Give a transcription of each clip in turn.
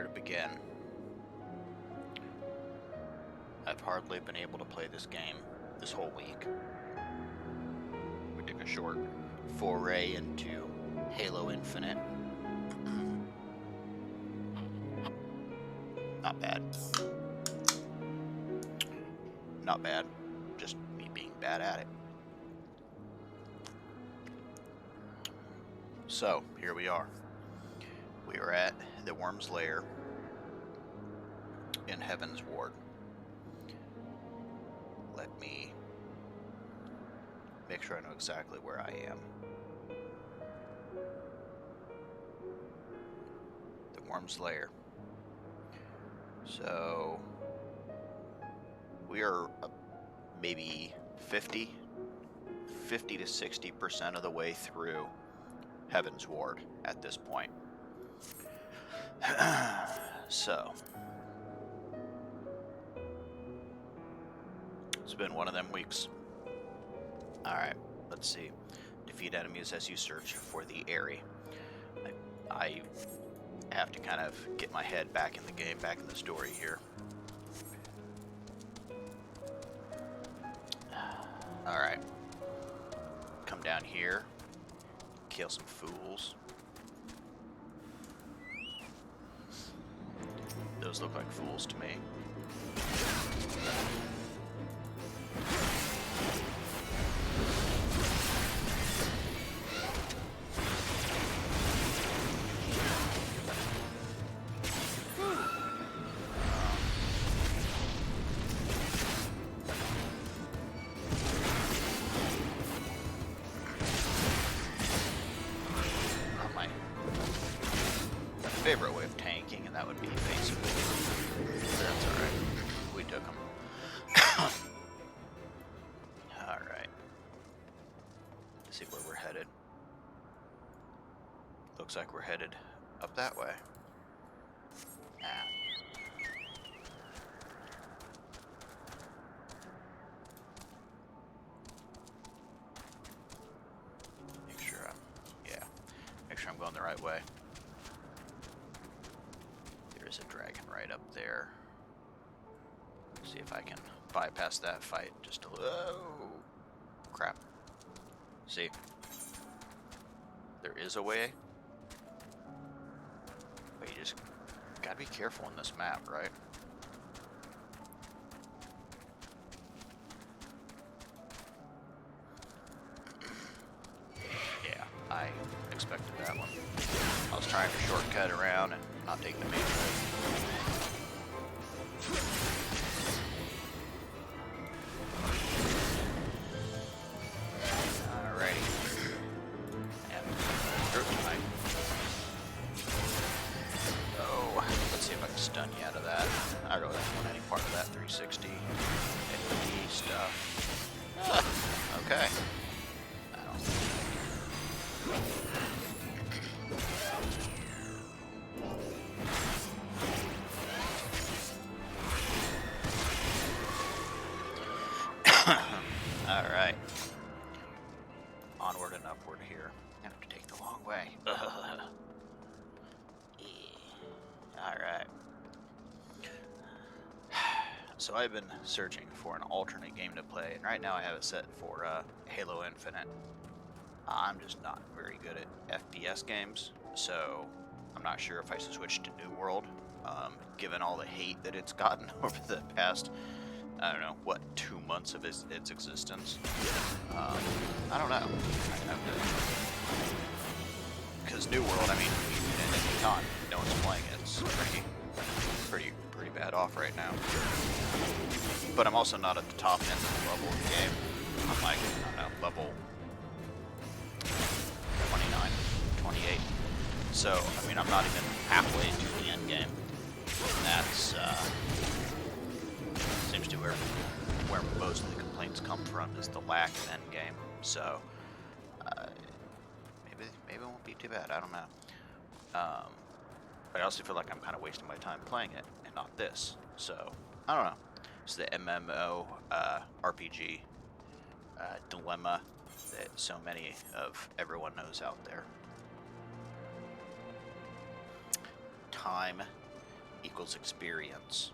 where to begin. I've hardly been able to play this game this whole week. We took a short foray into Halo Infinite. Not bad. Not bad. Just me being bad at it. So, here we are. We are at the Worm's Lair in Heavensward. Let me make sure I know exactly where I am. The Worm's Lair. So, we are maybe 50 to 60% of the way through Heavensward at this point. So, it's been one of them weeks. Alright, let's see. Defeat enemies as you search for the Airy. I have to kind of get my head back in the game, back in the story here. Alright. Come down here. Kill some fools. Those look like fools to me. Favorite way of tanking, and that would be basically. That's alright. We took them. Alright. Let's see where we're headed. Looks like we're headed up that way. Make sure I'm going the right way. There's a dragon right up there. See if I can bypass that fight just a little. Oh, crap. See? There is a way. But you just gotta be careful in this map, right? Yeah, I expected that one. I was trying to shortcut around and not take the main road. Alrighty. And oh, let's see if I can stun you out of that. I really don't want any part of that 360 AOE stuff. Okay. Alright. Onward and upward here. I have to take the long way. Alright. So I've been searching for an alternate game to play, and right now I have it set for Halo Infinite. I'm just not very good at FPS games, so I'm not sure if I should switch to New World, given all the hate that it's gotten over the past, I don't know, what, 2 months of its existence. I don't know. Because New World, I mean, at any time, no one's playing it. It's pretty bad off right now. But I'm also not at the top end of the level of the game. I'm like, I don't know, level 29, 28. So, I mean, I'm not even halfway to the end game. And that's, seems to be where most of the complaints come from, is the lack of end game. So, maybe it won't be too bad. I don't know. But I also feel like I'm kind of wasting my time playing it and not this. So, I don't know. It's the MMO RPG dilemma that so many of everyone knows out there. Time equals experience.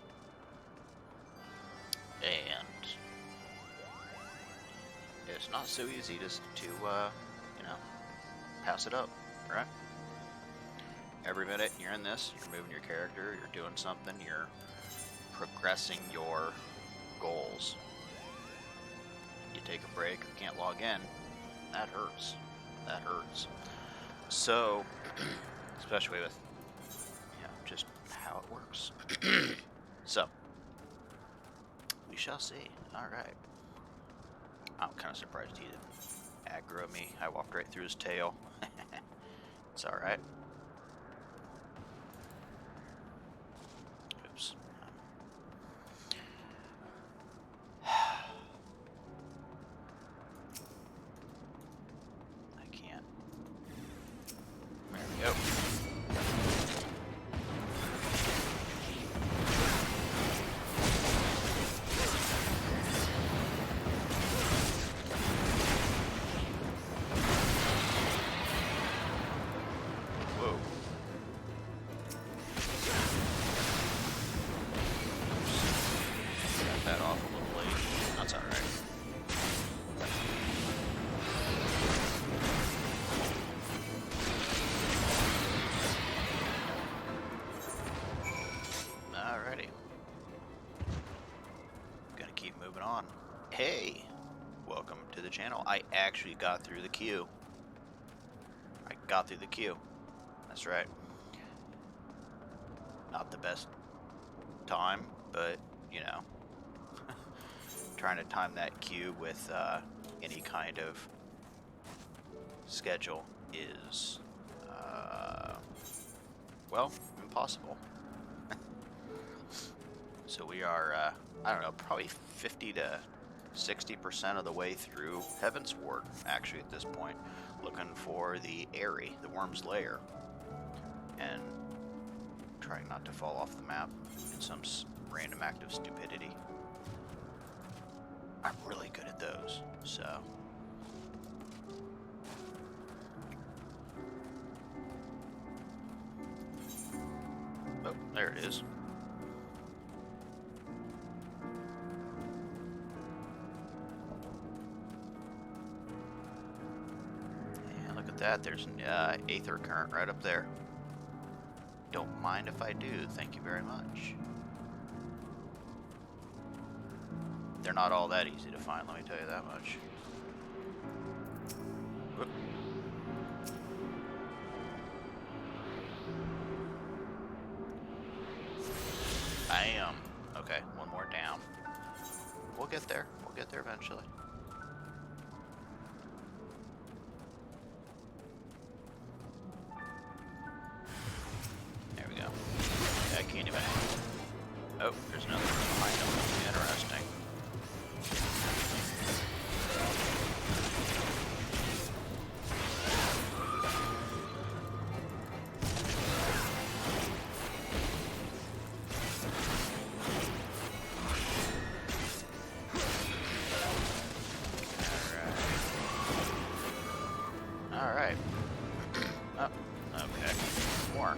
And it's not so easy to you know, pass it up, right? Every minute you're in this, you're moving your character, you're doing something, you're progressing your goals. You take a break, you can't log in, that hurts. That hurts. So, especially with, you know, just how it works. So, we shall see. Alright. I'm kind of surprised he didn't aggro me. I walked right through his tail. It's alright. Oops. I can't. There we go. Hey, welcome to the channel. I actually got through the queue. I got through the queue. That's right. Not the best time, but, you know, trying to time that queue with any kind of schedule is, well, impossible. So we are, I don't know, probably 50 to 60% of the way through Heavensward, actually, at this point, looking for the Airy, the Worm's Lair, and trying not to fall off the map in some random act of stupidity. I'm really good at those, so... Oh, there it is. That there's an aether current right up there. Don't mind if I do, thank you very much. They're not all that easy to find, let me tell you that much. Whoop. Bam. Okay, one more down. We'll get there. We'll get there eventually. Oh, there's another one behind him. Interesting. Alright. Oh, okay. More.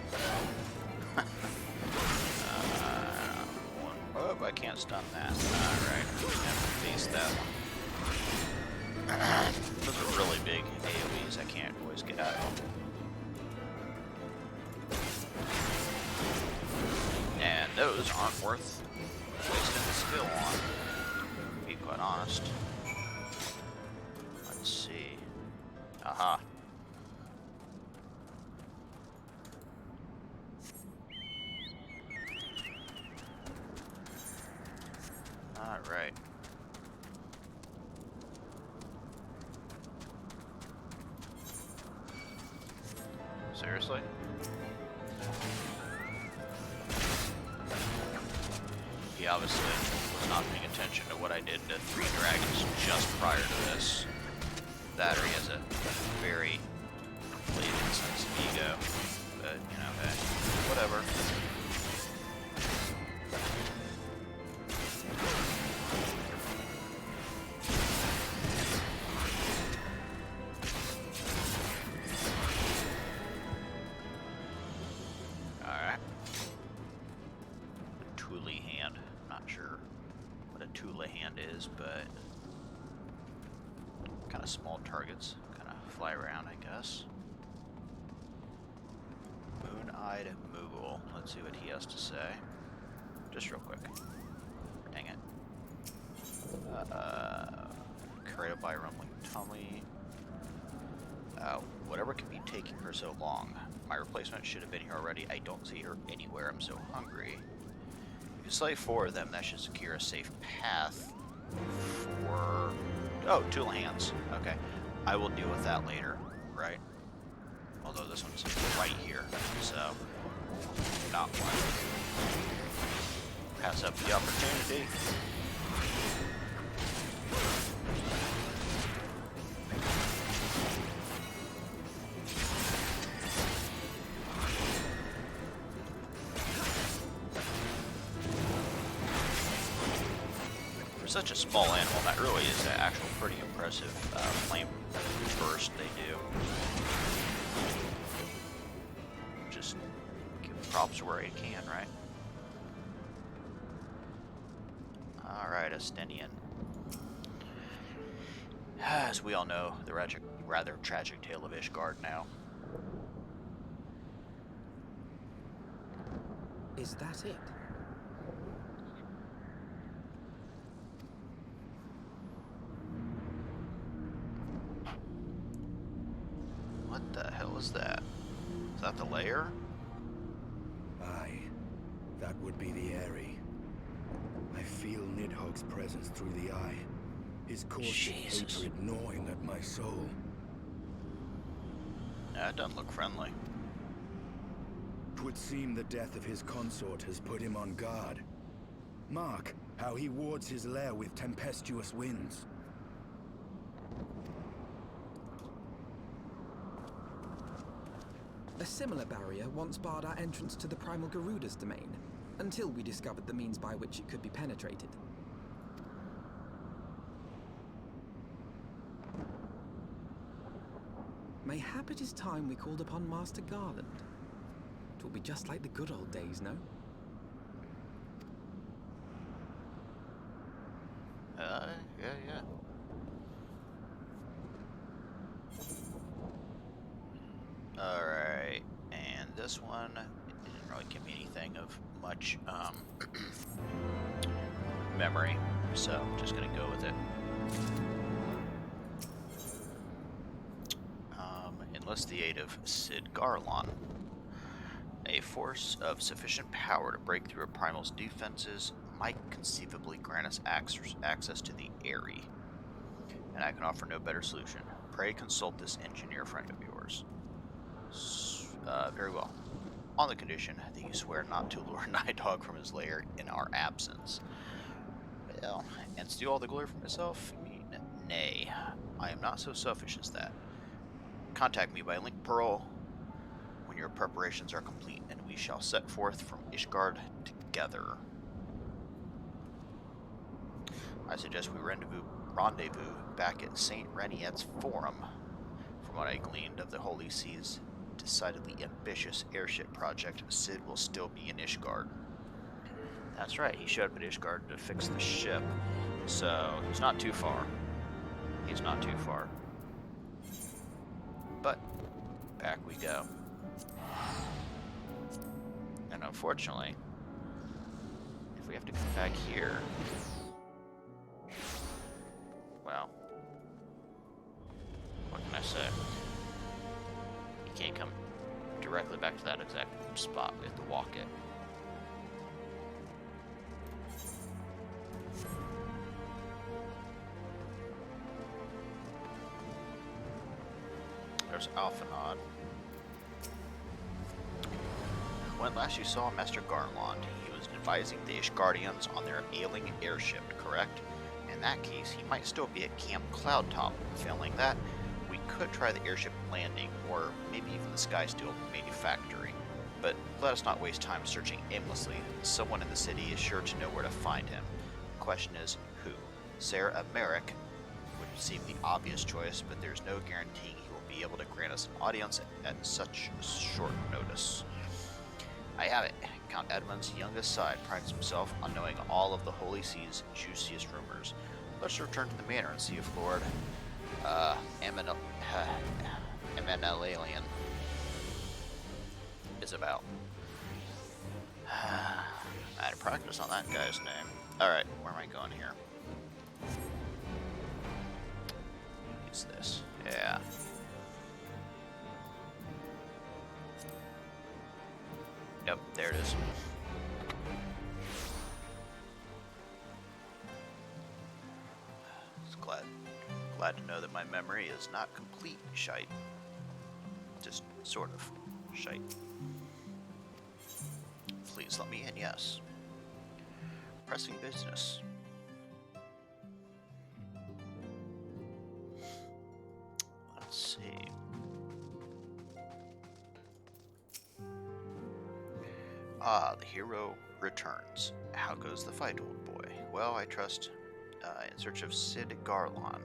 Oh, I can't stun that. Alright, we have to face that one. Those are really big AoEs, I can't always get out of them. And those aren't worth wasting the skill on, to be quite honest. Let's see. Aha. Alright. Seriously? He obviously was not paying attention to what I did to 3 dragons just prior to this. That or he has a very inflated sense of ego. But, you know, hey, whatever. not sure what a Tula hand is, but kind of small targets, kind of fly around, I guess. Moon-eyed Moogle. Let's see what he has to say. Just real quick. Dang it. Created by Rumbling Tummy. Whatever could be taking her so long. My replacement should have been here already. I don't see her anywhere. I'm so hungry. If you slay 4 of them, that should secure a safe path for... Oh, Tool Hands. Okay. I will deal with that later, right? Although this one's right here, so not one. Pass up the opportunity. For such a small animal, that really is an actual pretty impressive flame burst they do. Just give props where I can, right? Alright, Astenian. As we all know, the rather tragic tale of Ishgard now. Is that it? What the hell is that? Is that the lair? Aye, that would be the Eyrie. I feel Nidhogg's presence through the eye. His caustic hatred gnawing at my soul. Yeah, it doesn't look friendly. 'Twould seem the death of his consort has put him on guard. Mark how he wards his lair with tempestuous winds. A similar barrier once barred our entrance to the Primal Garuda's domain, until we discovered the means by which it could be penetrated. Mayhap it is time we called upon Master Garland. It will be just like the good old days, no? Yeah. Alright, and this one, it didn't really give me anything of much memory, so I'm just gonna go with it. Enlist the aid of Sid Garlon. A force of sufficient power to break through a primal's defenses might conceivably grant us access to the Eyrie, and I can offer no better solution. Pray consult this engineer friend of yours. Very well. On the condition that you swear not to lure Nidhogg from his lair in our absence. Well, and steal all the glory for myself? I mean, nay. I am not so selfish as that. Contact me by Link Pearl when your preparations are complete, and we shall set forth from Ishgard together. I suggest we rendezvous back at St. Reniet's Forum. From what I gleaned of the Holy Sea's decidedly ambitious airship project, Sid will still be in Ishgard. That's right, he showed up at Ishgard to fix the ship, so he's not too far. He's not too far. But back we go. And unfortunately, if we have to come back here, well, what can I say? You can't come directly back to that exact spot. We have to walk it. There's Alphanod. When last you saw Master Garland, he was advising the Ishgardians on their ailing airship, correct? In that case, he might still be at Camp Cloudtop. Failing that, we could try the airship landing, or maybe even the Skysteel manufactory. But let us not waste time searching aimlessly. Someone in the city is sure to know where to find him. The question is, who? Sarah Merrick would seem the obvious choice, but there's no guaranteeing he will be able to grant us an audience at such short notice. I have it. Count Edmund's youngest side prides himself on knowing all of the Holy See's juiciest rumors. Let's return to the manor and see if Lord Amenalian is about. I had to practice on that guy's name. Alright, where am I going here? What's this? Yeah. Yep, there it is. Just glad to know that my memory is not complete shite. Just sort of shite. Please let me in, yes. Pressing business. Let's see. Ah, the hero returns. How goes the fight, old boy? Well, I trust in search of Sid Garlon.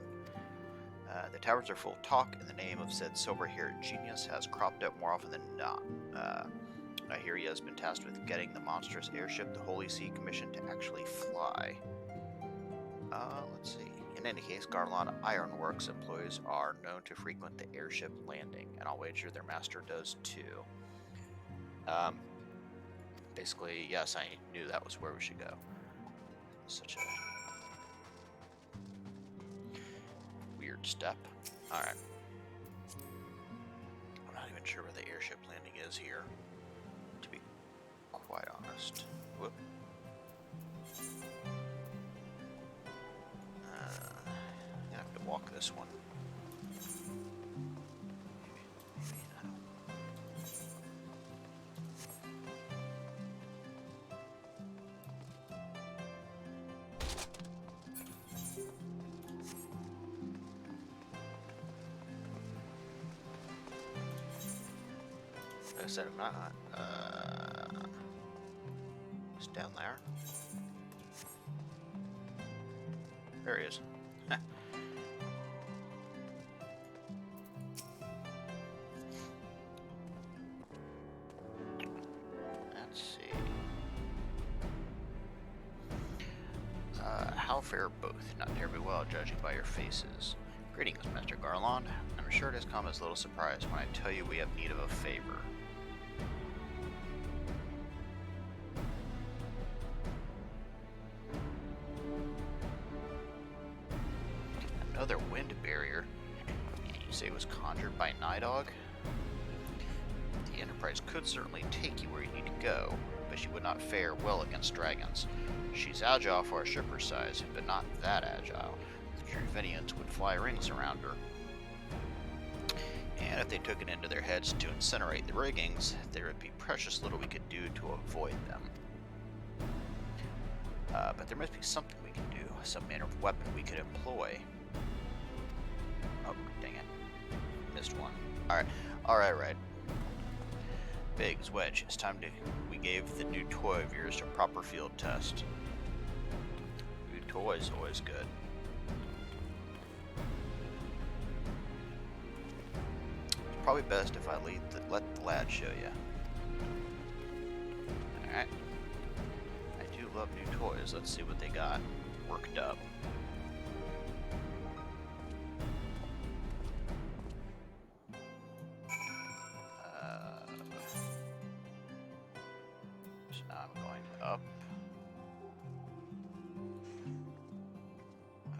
The towers are full of talk, and the name of said sober-haired genius has cropped up more often than not. I hear he has been tasked with getting the monstrous airship the Holy See commissioned to actually fly. Let's see. In any case, Garlon Ironworks employees are known to frequent the airship landing, and I'll wager their master does too. Basically, yes, I knew that was where we should go. Such a weird step. Alright. I'm not even sure where the airship landing is here, to be quite honest. Whoop. I'm gonna have to walk this one. I said I'm not. It's down there. There he is. Let's see. How fare both? Not terribly well, judging by your faces. Greetings, Master Garlon. I'm sure it has come as little surprise when I tell you we have need of a favor. Another wind barrier. You say it was conjured by Nidog? The Enterprise could certainly take you where you need to go, but she would not fare well against dragons. She's agile for a ship her size, but not that agile. The Druvenians would fly rings around her. And if they took it into their heads to incinerate the riggings, there would be precious little we could do to avoid them. But there must be something we can do, some manner of weapon we could employ. Oh, dang it. Missed one. Alright. Biggs, Wedge, it's time we gave the new toy of yours a proper field test. New toy's always good. It's probably best if I let the lad show you. Alright. I do love new toys. Let's see what they got worked up. So now I'm going up.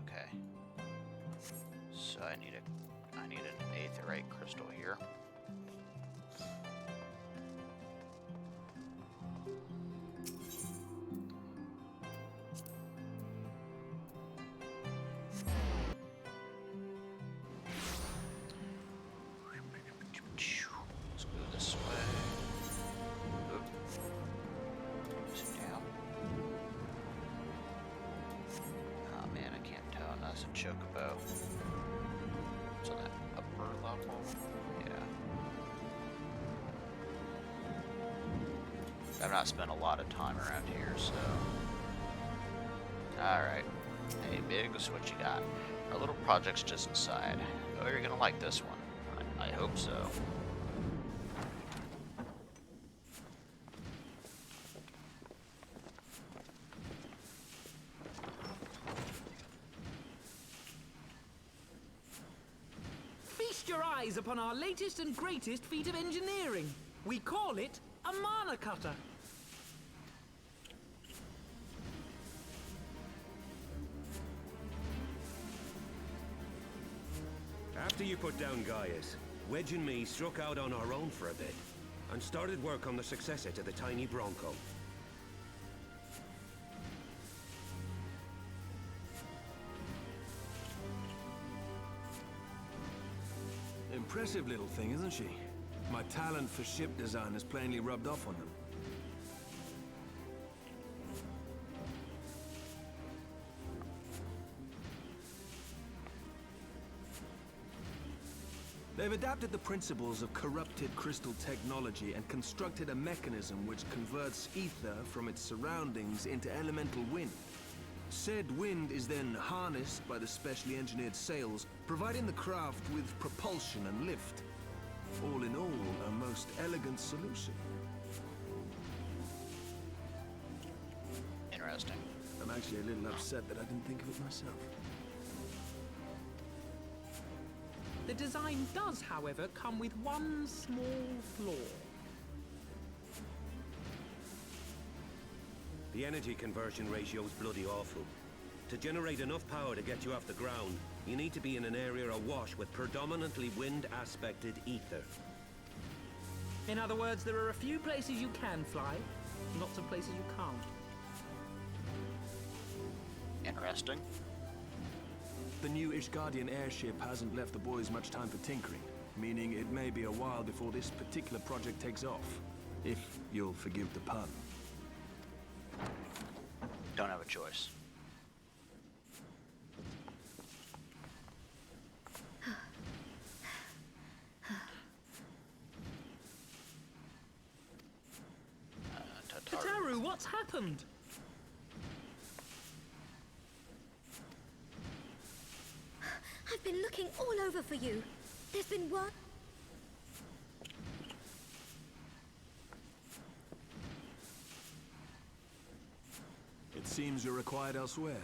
Okay. So I need an aetherite crystal here. Let's go this way. Oop. Sit down. Oh man, I can't tell. That's a chocobo. It's on that upper level. Yeah. I've not spent a lot of time around here, so. Alright. Hey, Biggs, what you got? Our little project's just inside. Oh, you're gonna like this one. I hope so. eyes upon our latest and greatest feat of engineering. We call it a mana cutter. After you put down Gaius, Wedge and me struck out on our own for a bit, and started work on the successor to the tiny Bronco. Impressive little thing, isn't she? My talent for ship design has plainly rubbed off on them. They've adapted the principles of corrupted crystal technology and constructed a mechanism which converts ether from its surroundings into elemental wind. Said wind is then harnessed by the specially engineered sails, providing the craft with propulsion and lift. All in all, a most elegant solution. Interesting. I'm actually a little upset that I didn't think of it myself. The design does, however, come with one small flaw. The energy conversion ratio's bloody awful. To generate enough power to get you off the ground, you need to be in an area awash with predominantly wind-aspected ether. In other words, there are a few places you can fly, lots of places you can't. Interesting. The new Ishgardian airship hasn't left the boys much time for tinkering, meaning it may be a while before this particular project takes off. If you'll forgive the pun. Don't have a choice. Tataru, what's happened? I've been looking all over for you. There's been one. It seems you're required elsewhere.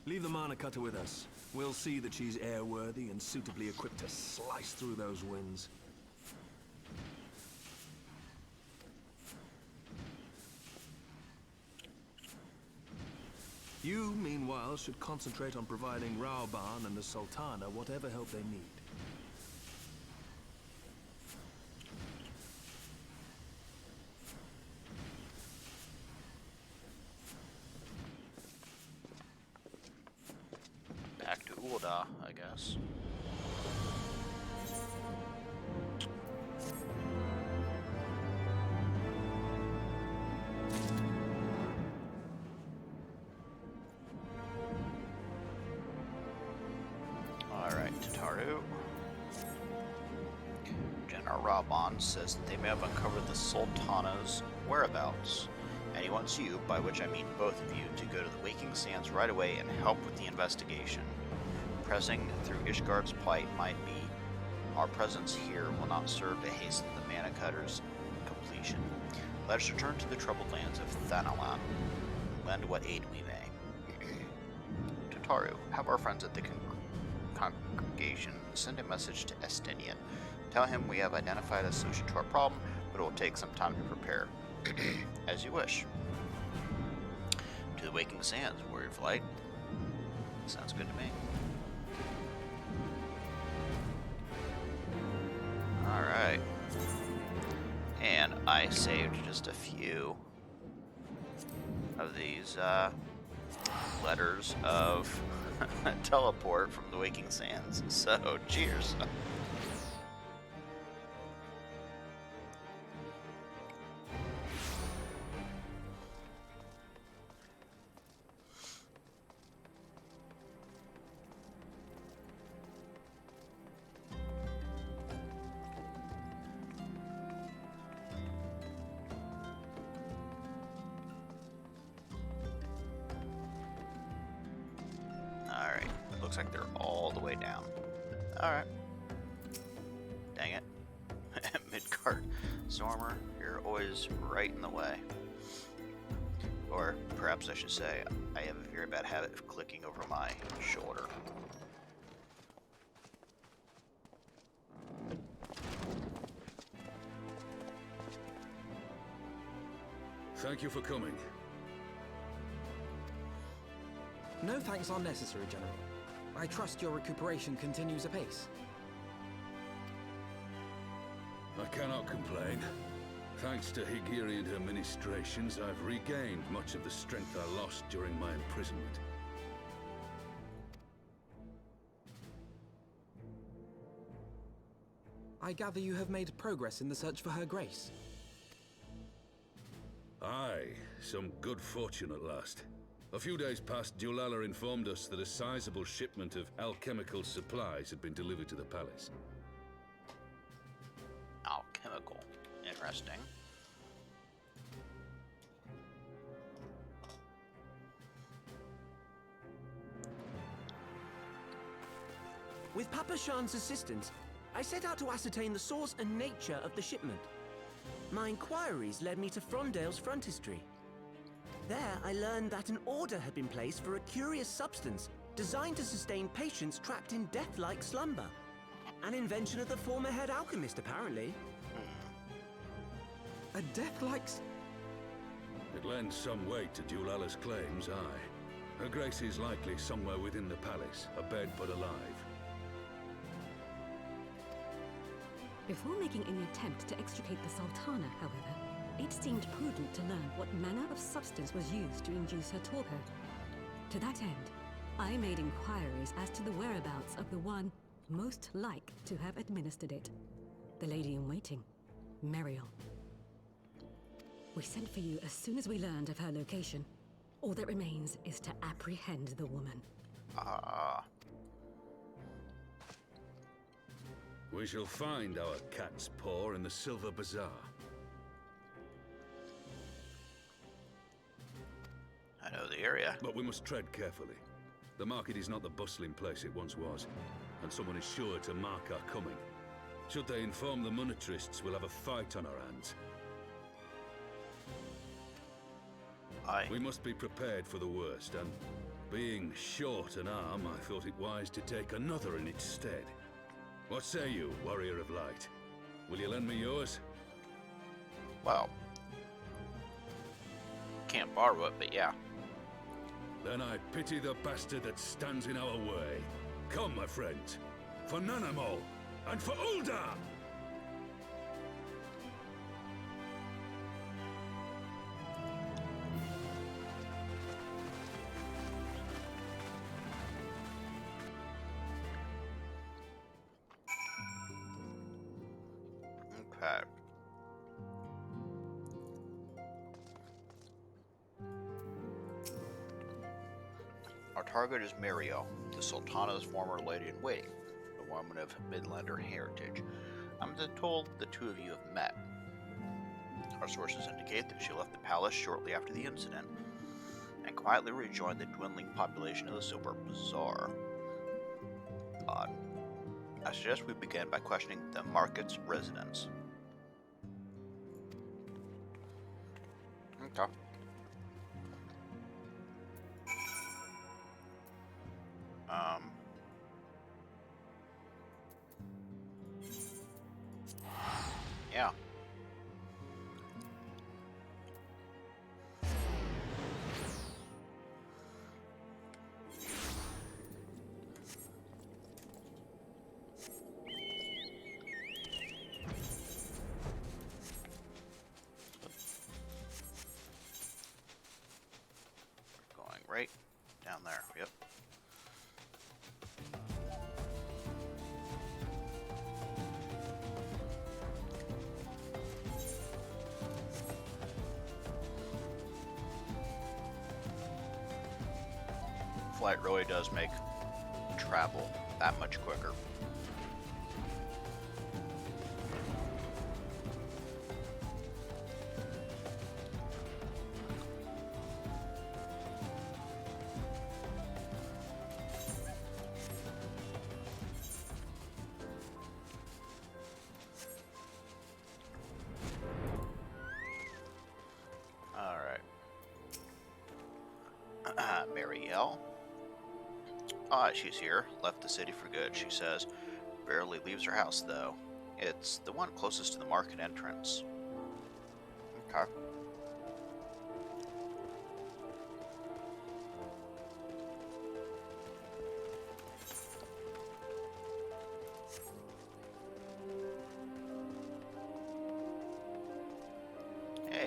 Leave the mana cutter with us. We'll see that she's airworthy and suitably equipped to slice through those winds. You, meanwhile, should concentrate on providing Raoban and the Sultana whatever help they need. Back to Ul'dah, I guess. Alright, Tataru. General Raoban says that they may have uncovered the Sultana's whereabouts, and he wants you, by which I mean both of you, to go to the Waking Sands right away and help with the investigation. Pressing through Ishgard's plight might be. Our presence here will not serve to hasten the mana cutter's completion. Let us return to the troubled lands of Thanalan, lend what aid we may. Tataru, have our friends at the congregation send a message to Estinian. Tell him we have identified a solution to our problem, but it will take some time to prepare. As you wish. To the Waking Sands, Warrior of Light. Sounds good to me. Alright. And I saved just a few of these letters of teleport from the Waking Sands. So, cheers. Alright, looks like they're all the way down. Alright. Dang it. Midgard. Stormer, you're always right in the way. Or perhaps I should say, I have a very bad habit of clicking over my shoulder. Thank you for coming. No thanks are necessary, General. I trust your recuperation continues apace. I cannot complain. Thanks to Higiri and her ministrations, I've regained much of the strength I lost during my imprisonment. I gather you have made progress in the search for Her Grace. Aye, some good fortune at last. A few days past, Dulala informed us that a sizable shipment of alchemical supplies had been delivered to the palace. Alchemical. Interesting. With Papa Shan's assistance, I set out to ascertain the source and nature of the shipment. My inquiries led me to Frondale's frontistery. There, I learned that an order had been placed for a curious substance designed to sustain patients trapped in death-like slumber. An invention of the former head alchemist, apparently. A death-like... It lends some weight to Dulala's claims, aye. Her Grace is likely somewhere within the palace, abed but alive. Before making any attempt to extricate the Sultana, however, it seemed prudent to learn what manner of substance was used to induce her torpor. To that end, I made inquiries as to the whereabouts of the one most like to have administered it. The lady-in-waiting, Meriel. We sent for you as soon as we learned of her location. All that remains is to apprehend the woman. We shall find our cat's paw in the Silver Bazaar. I know the area. But we must tread carefully. The market is not the bustling place it once was, and someone is sure to mark our coming. Should they inform the monetarists, we'll have a fight on our hands. Aye. We must be prepared for the worst, and being short an arm, I thought it wise to take another in its stead. What say you, Warrior of Light? Will you lend me yours? Well, can't borrow it, but yeah. Then I pity the bastard that stands in our way. Come, my friends, for Nanamo, and for Ulda! Okay. Our target is Meriel, the Sultana's former lady-in-waiting, a woman of Midlander heritage. I'm told the two of you have met. Our sources indicate that she left the palace shortly after the incident and quietly rejoined the dwindling population of the Silver Bazaar. Odd. I suggest we begin by questioning the market's residents. Okay. Yeah. Going right down there. Yep. Flight really does make travel that much quicker. All right. Marielle. Ah, she's here. Left the city for good, she says. Barely leaves her house, though. It's the one closest to the market entrance. Okay.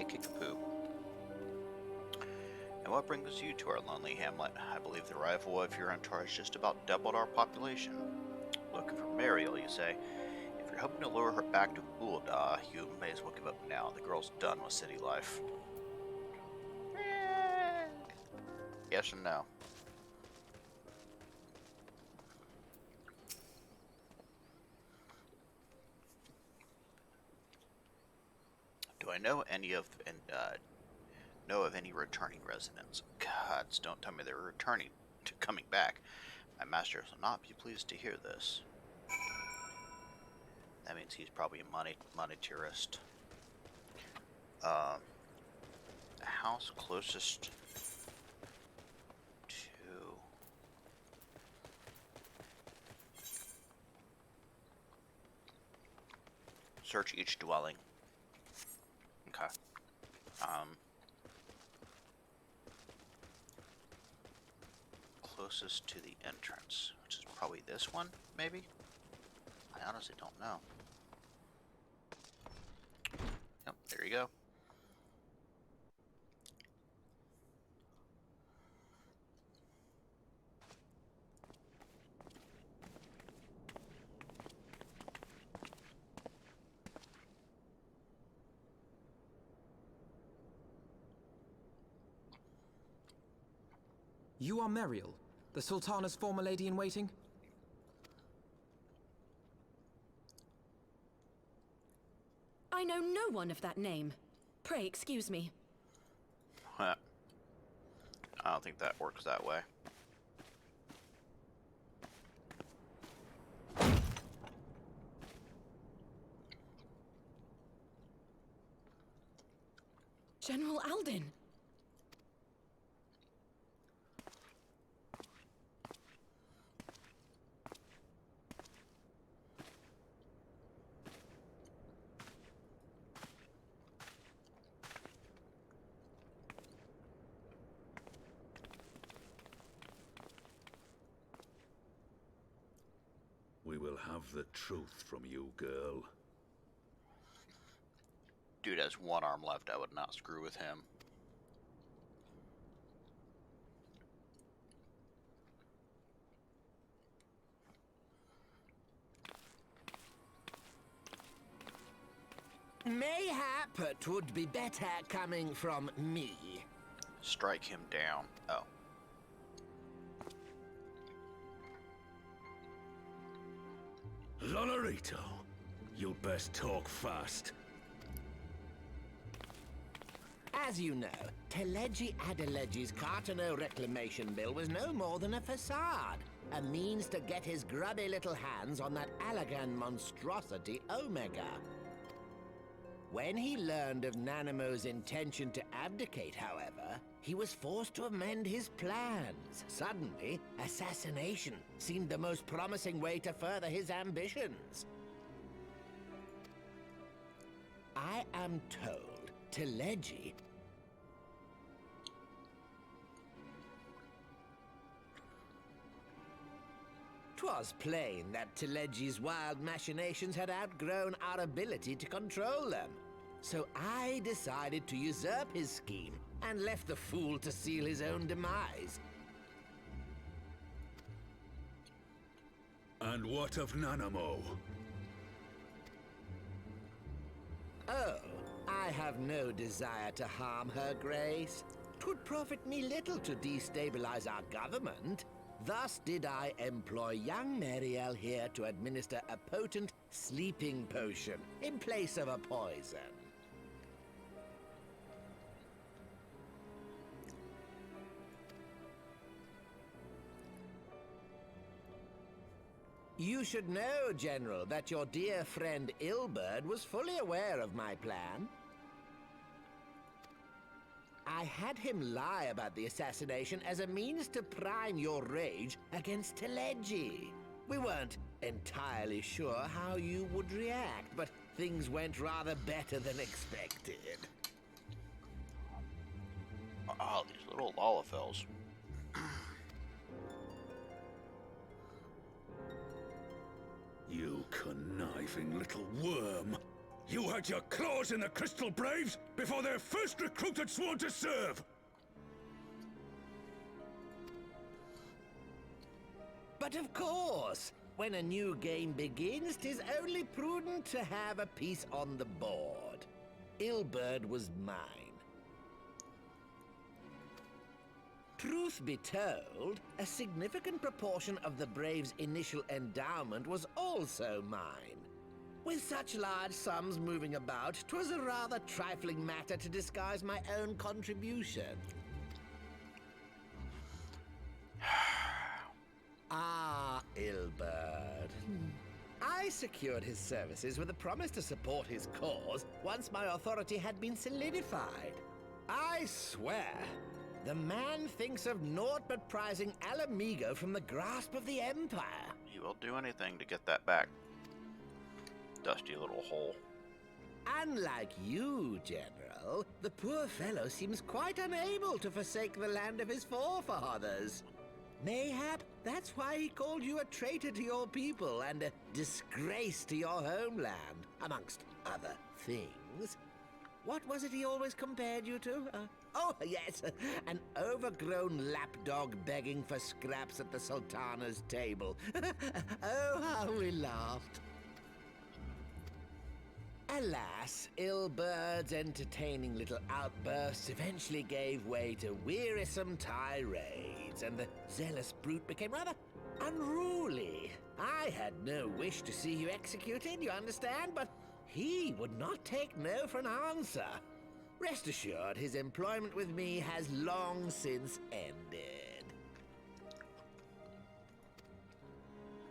kickapoo. And what brings you to our lonely hamlet? I believe the arrival of your entourage just about doubled our population. Looking for Mariel, you say? If you're hoping to lure her back to Ul'dah, you may as well give up now. The girl's done with city life. Yes and no. Do I know any of any returning residents? Gods, don't tell me they're coming back. My master will not be pleased to hear this. That means he's probably a money tourist. The house closest to search each dwelling. Okay. Closest to the entrance, which is probably this one, maybe? I honestly don't know. Yep, there you go. You are Mariel, the Sultana's former lady-in-waiting? I know no one of that name. Pray excuse me. I don't think that works that way. General Alden. We will have the truth from you, girl. Dude has one arm left. I would not screw with him. Mayhap it would be better coming from me. Strike him down. Oh. Lonorito, you'd best talk fast. As you know, Teleji Adeleji's Cartano reclamation bill was no more than a facade. A means to get his grubby little hands on that Allagan monstrosity Omega. When he learned of Nanamo's intention to abdicate, however, he was forced to amend his plans. Suddenly, assassination seemed the most promising way to further his ambitions. I am told Teleji... 'Twas plain that Teleji's wild machinations had outgrown our ability to control them. So I decided to usurp his scheme and left the fool to seal his own demise. And what of Nanamo? Oh, I have no desire to harm her grace. 'Twould profit me little to destabilize our government. Thus did I employ young Mariel here to administer a potent sleeping potion in place of a poison. You should know, General, that your dear friend Ilberd was fully aware of my plan. I had him lie about the assassination as a means to prime your rage against Teleji. We weren't entirely sure how you would react, but things went rather better than expected. Oh, these little Lalafels. You conniving little worm. You had your claws in the Crystal Braves before their first recruit had sworn to serve! But of course, when a new game begins, 'tis only prudent to have a piece on the board. Ilberd was mine. Truth be told, a significant proportion of the Braves' initial endowment was also mine. With such large sums moving about, 'twas a rather trifling matter to disguise my own contribution. Ah, Ilberd. I secured his services with a promise to support his cause once my authority had been solidified. I swear, the man thinks of naught but prizing Alamigo from the grasp of the Empire. He will do anything to get that back. Dusty little hole. Unlike you, General, the poor fellow seems quite unable to forsake the land of his forefathers. Mayhap that's why he called you a traitor to your people and a disgrace to your homeland, amongst other things. What was it he always compared you to? Oh, yes, an overgrown lapdog begging for scraps at the Sultana's table. Oh, how we laughed. Alas, Ilberd's entertaining little outbursts eventually gave way to wearisome tirades, and the zealous brute became rather unruly. I had no wish to see you executed, you understand, but he would not take no for an answer. Rest assured, his employment with me has long since ended.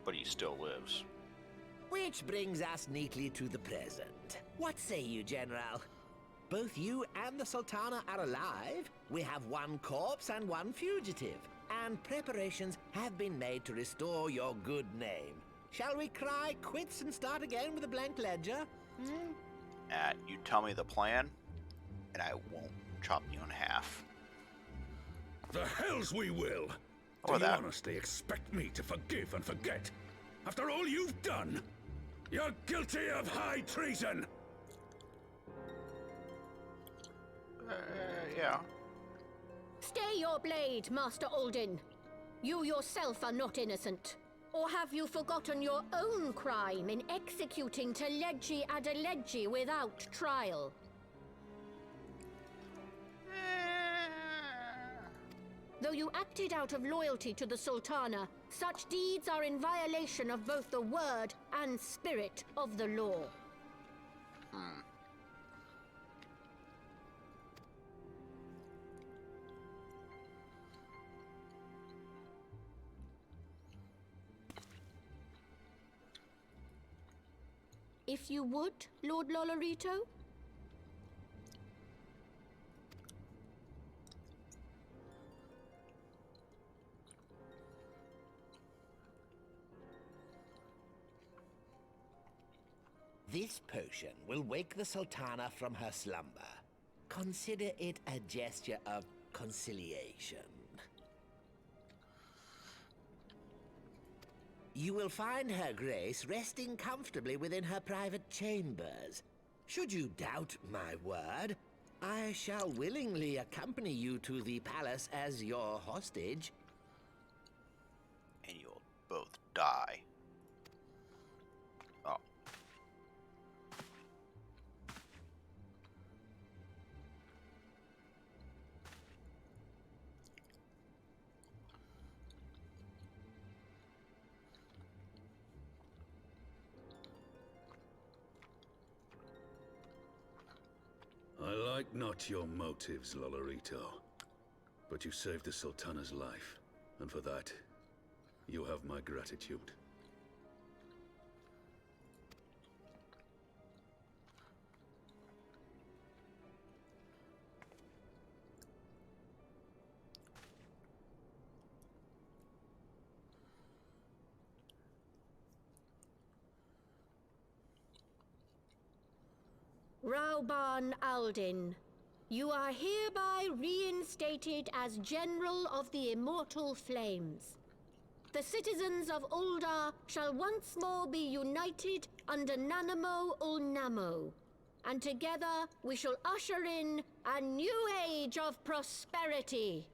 But he still lives. Which brings us neatly to the present. What say you, General? Both you and the Sultana are alive. We have one corpse and one fugitive, and preparations have been made to restore your good name. Shall we cry quits and start again with a blank ledger? You tell me the plan, and I won't chop you in half. The hells we will! Or Do you that. honestly expect me to forgive and forget? After all you've done? You're guilty of high treason! Yeah. Stay your blade, Master Alden. You yourself are not innocent. Or have you forgotten your own crime in executing Teledji Adeledji without trial? Though you acted out of loyalty to the Sultana, such deeds are in violation of both the word and spirit of the law. If you would, Lord Lolorito? This potion will wake the Sultana from her slumber. Consider it a gesture of conciliation. You will find her grace resting comfortably within her private chambers. Should you doubt my word, I shall willingly accompany you to the palace as your hostage. And you'll both die. Oh. I like not your motives, Lolorito. But you saved the Sultana's life, and for that, you have my gratitude. Rauban Aldin, you are hereby reinstated as General of the Immortal Flames. The citizens of Ul'dah shall once more be united under Nanamo Ul'Namo, and together we shall usher in a new age of prosperity.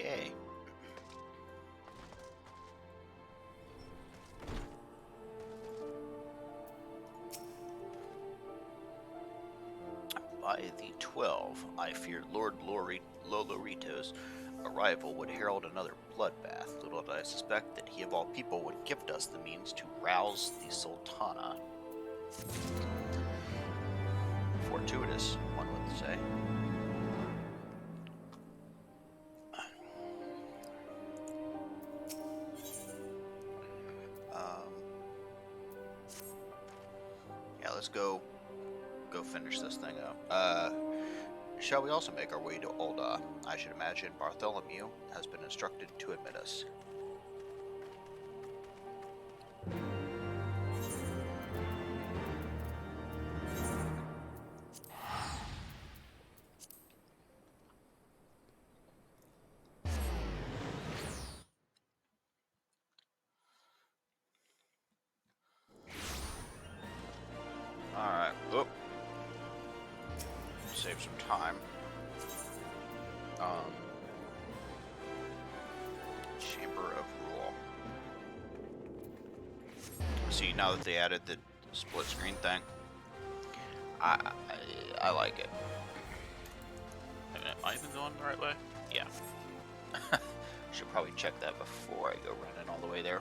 Okay. By the 12, I feared Lord Lolorito's arrival would herald another bloodbath. Little did I suspect that he of all people would gift us the means to rouse the Sultana. Fortuitous, one would say. Yeah, let's go finish this thing up. Shall we also make our way to Ulda? I should imagine Bartholomew has been instructed to admit us. Alright, whoop. Save some time. Chamber of Rule. See, now that they added the split screen thing, I like it. Am I even going the right way? Yeah. Should probably check that before I go running all the way there.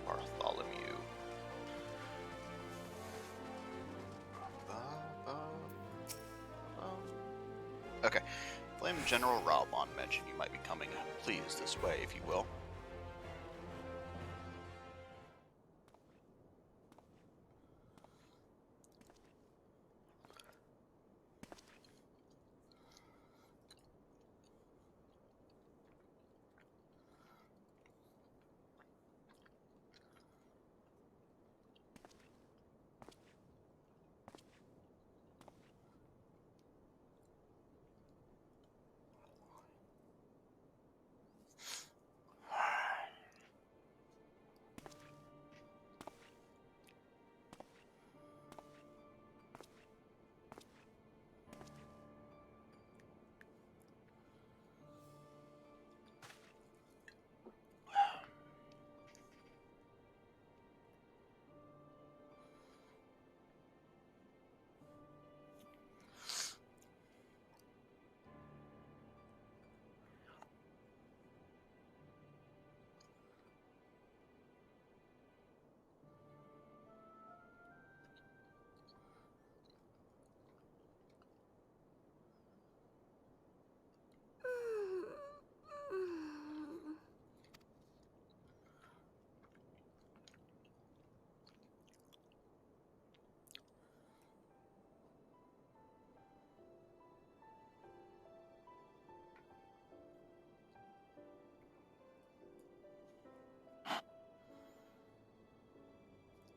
Bartholomew. Okay. Flame General Raubon mentioned you might be coming. Please, this way, if you will.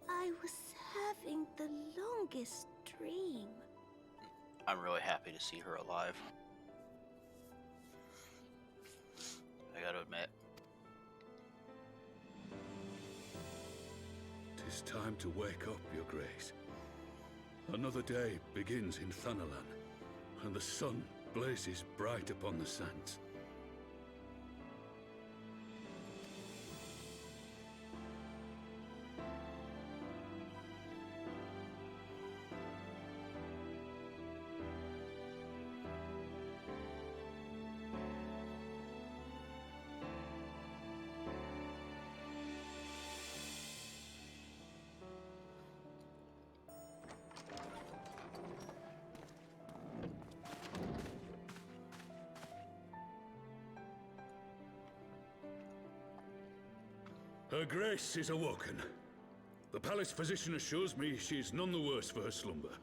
I was having the longest dream. I'm really happy to see her alive. I gotta admit. Tis time to wake up, Your Grace. Another day begins in Thanalan, and the sun blazes bright upon the sands. Her Grace is awoken. The palace physician assures me she's none the worse for her slumber.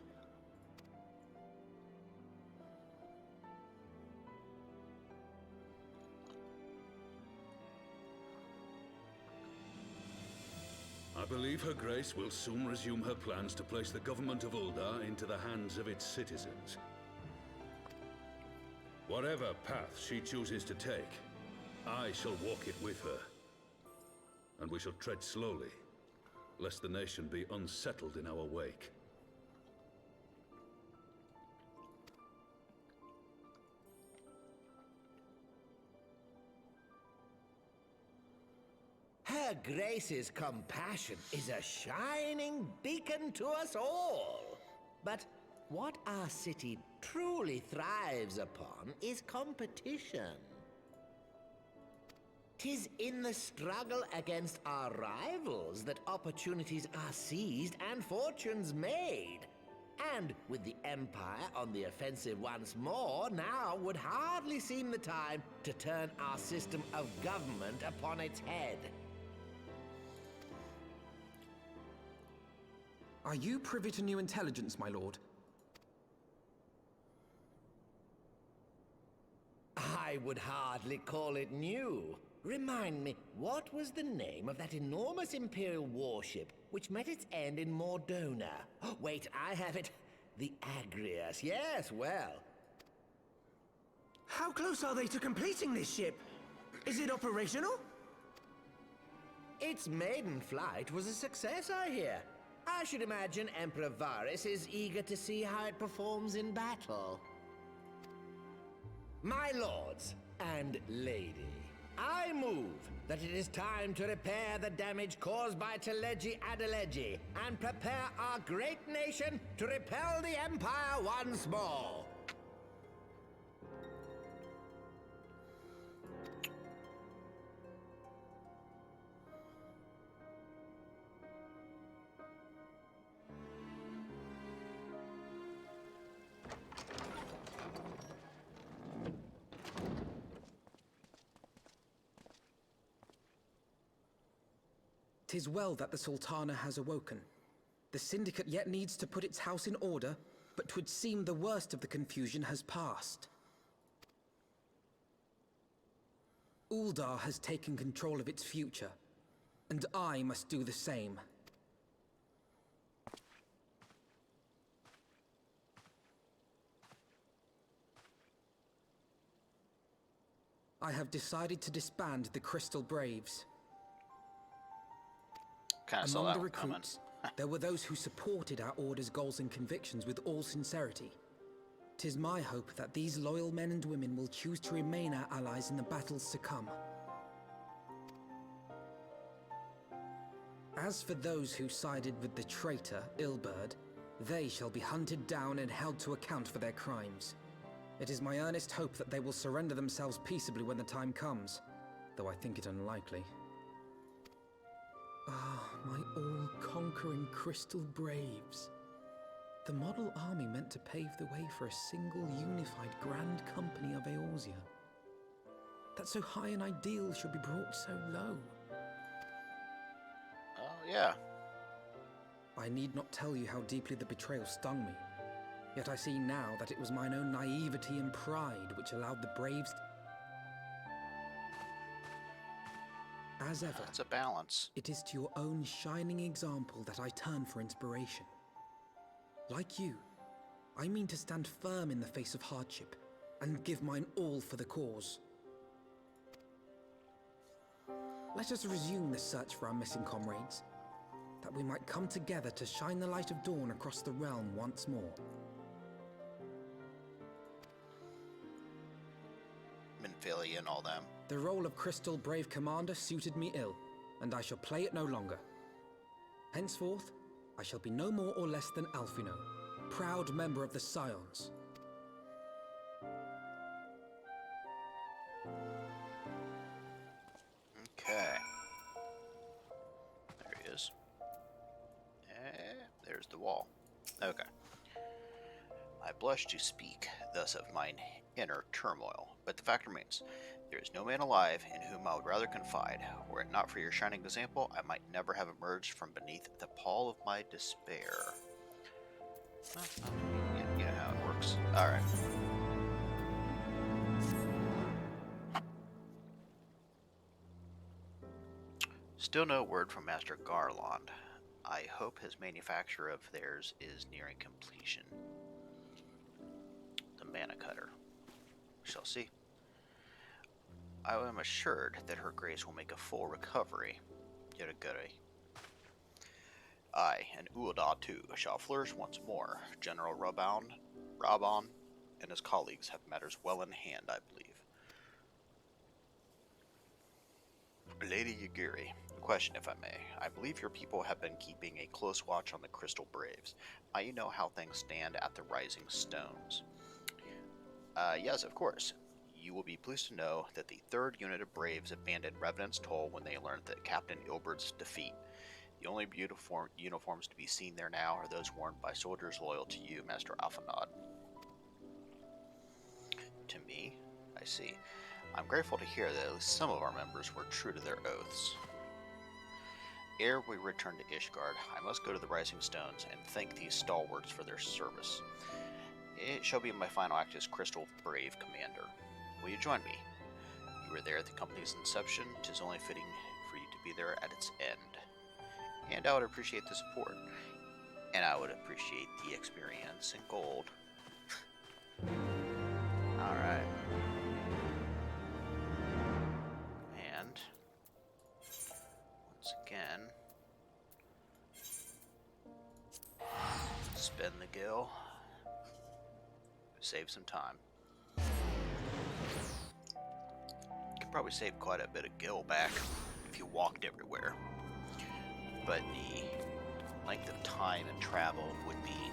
I believe Her Grace will soon resume her plans to place the government of Uldar into the hands of its citizens. Whatever path she chooses to take, I shall walk it with her. And we shall tread slowly, lest the nation be unsettled in our wake. Her Grace's compassion is a shining beacon to us all. But what our city truly thrives upon is competition. 'Tis in the struggle against our rivals that opportunities are seized and fortunes made. And with the Empire on the offensive once more, now would hardly seem the time to turn our system of government upon its head. Are you privy to new intelligence, my lord? I would hardly call it new. Remind me, what was the name of that enormous Imperial warship which met its end in Mordona? Oh, wait, I have it. The Agrias. Yes, well. How close are they to completing this ship? Is it operational? Its maiden flight was a success, I hear. I should imagine Emperor Varys is eager to see how it performs in battle. My lords and lady, I move that it is time to repair the damage caused by Teledji Adeledji and prepare our great nation to repel the Empire once more. "'Tis well that the Sultana has awoken. The Syndicate yet needs to put its house in order, but 'twould seem the worst of the confusion has passed. Uldar has taken control of its future, and I must do the same. I have decided to disband the Crystal Braves. Among the recruits, there were those who supported our Order's goals and convictions with all sincerity. 'Tis my hope that these loyal men and women will choose to remain our allies in the battles to come. As for those who sided with the traitor, Ilberd, they shall be hunted down and held to account for their crimes. It is my earnest hope that they will surrender themselves peaceably when the time comes, though I think it unlikely. Ah, my all-conquering Crystal Braves. The model army meant to pave the way for a single unified Grand Company of Eorzea. That so high an ideal should be brought so low. Oh, yeah. I need not tell you how deeply the betrayal stung me. Yet I see now that it was mine own naivety and pride which allowed the Braves. As ever, it's a balance. It is to your own shining example that I turn for inspiration. Like you, I mean to stand firm in the face of hardship and give mine all for the cause. Let us resume the search for our missing comrades, that we might come together to shine the light of dawn across the realm once more. Minfilia and all them. The role of Crystal Brave Commander suited me ill, and I shall play it no longer. Henceforth, I shall be no more or less than Alphino, proud member of the Scions. Okay. There he is. There's the wall. Okay. I blush to speak thus of mine inner turmoil, but the fact remains, there is no man alive in whom I would rather confide. Were it not for your shining example, I might never have emerged from beneath the pall of my despair. You know how it works. Alright. Still no word from Master Garland. I hope his manufacture of theirs is nearing completion. The Mana Cutter. We shall see. I am assured that her grace will make a full recovery. Yet a goodie. I, and Uada too, shall flourish once more. General Raban and his colleagues have matters well in hand, I believe. Lady Yagiri, a question if I may. I believe your people have been keeping a close watch on the Crystal Braves. Might you know how things stand at the Rising Stones? Yes, of course. You will be pleased to know that the 3rd Unit of Braves abandoned Revenant's Toll when they learned that Captain Ilbert's defeat. The only beautiful uniforms to be seen there now are those worn by soldiers loyal to you, Master Alphanod. To me? I see. I'm grateful to hear that at least some of our members were true to their oaths. Ere we return to Ishgard, I must go to the Rising Stones and thank these stalwarts for their service. It shall be my final act as Crystal Brave Commander. Will you join me? You were there at the company's inception. 'Tis only fitting for you to be there at its end. And I would appreciate the support. And I would appreciate the experience and gold. Alright. And once again, spend the gil. Save some time. Could probably save quite a bit of gil back if you walked everywhere. But the length of time and travel would be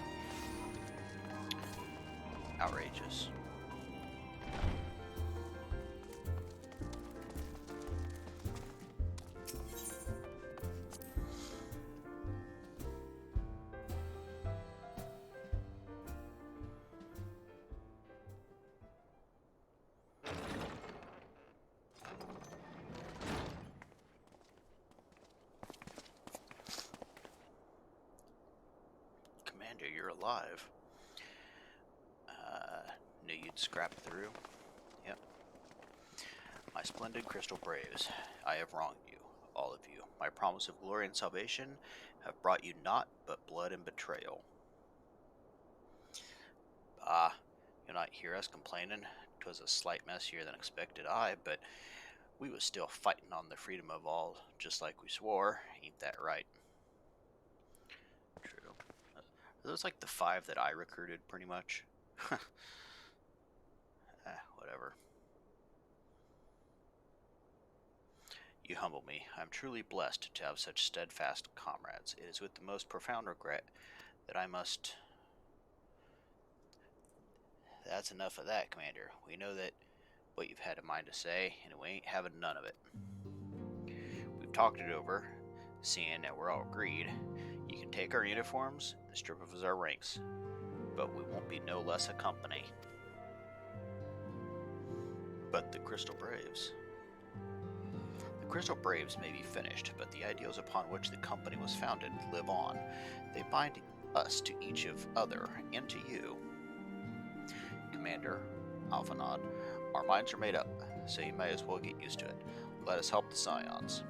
outrageous. You're alive. Knew you'd scrap through. Yep. My splendid Crystal Braves, I have wronged you, all of you. My promise of glory and salvation have brought you naught but blood and betrayal. You'll not hear us complaining. 'Twas a slight messier than expected, but we was still fighting on the freedom of all, just like we swore. Ain't that right? True. Are those like the 5 that I recruited, pretty much? Whatever. You humble me. I'm truly blessed to have such steadfast comrades. It is with the most profound regret that I must... That's enough of that, Commander. We know that what you've had in mind to say, and we ain't having none of it. We've talked it over, seeing that we're all agreed. You can take our uniforms and strip of us our ranks, but we won't be no less a company. But the Crystal Braves. The Crystal Braves may be finished, but the ideals upon which the company was founded live on. They bind us to each of other and to you. Commander, Alphanod, our minds are made up, so you may as well get used to it. Let us help the Scions.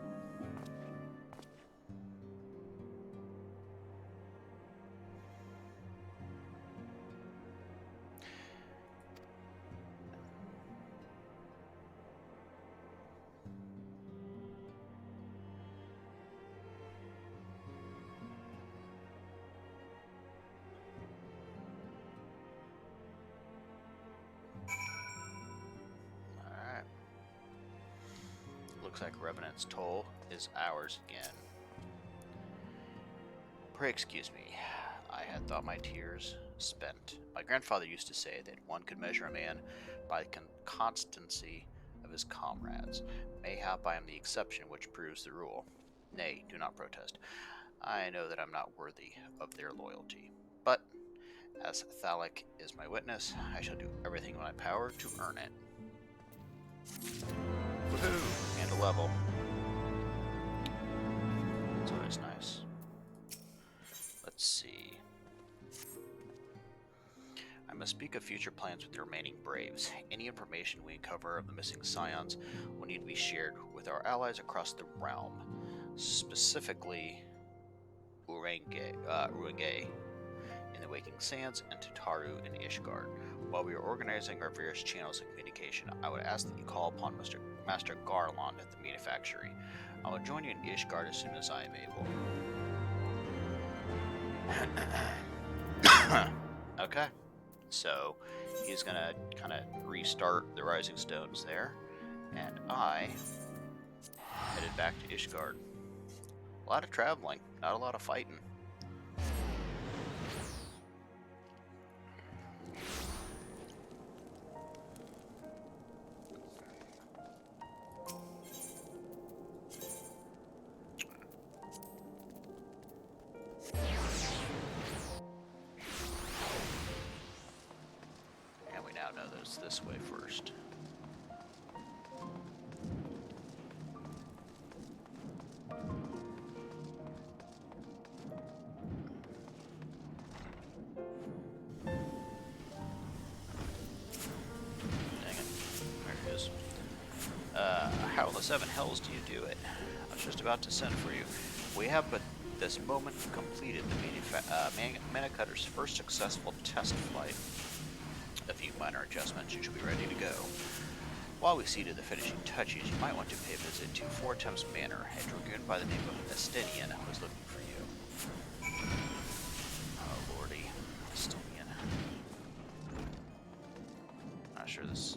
Looks like Revenant's Toll is ours again. Pray excuse me. I had thought my tears spent. My grandfather used to say that one could measure a man by the constancy of his comrades. Mayhap I am the exception which proves the rule. Nay, do not protest. I know that I'm not worthy of their loyalty. But As Thalic is my witness, I shall do everything in my power to earn it. Woohoo! And a level. That's always nice. Let's see. I must speak of future plans with the remaining Braves. Any information we uncover of the missing Scions will need to be shared with our allies across the realm, specifically Urange in the Waking Sands and Tataru in Ishgard. While we are organizing our various channels of communication, I would ask that you call upon Master Garland at the Manufactory. I will join you in Ishgard as soon as I am able. Okay. So, he's gonna kind of restart the Rising Stones there, and I headed back to Ishgard. A lot of traveling, not a lot of fighting. This way first. Dang it. There it is. How in the seven hells do you do it? I was just about to send for you. We have but this moment completed the Manicutter's first successful test flight. A few minor adjustments, you should be ready to go. While we see to the finishing touches, you might want to pay a visit to Four Temps Manor. A dragoon by the name of Estinian was looking for you. Oh lordy, Estinian. Not sure this.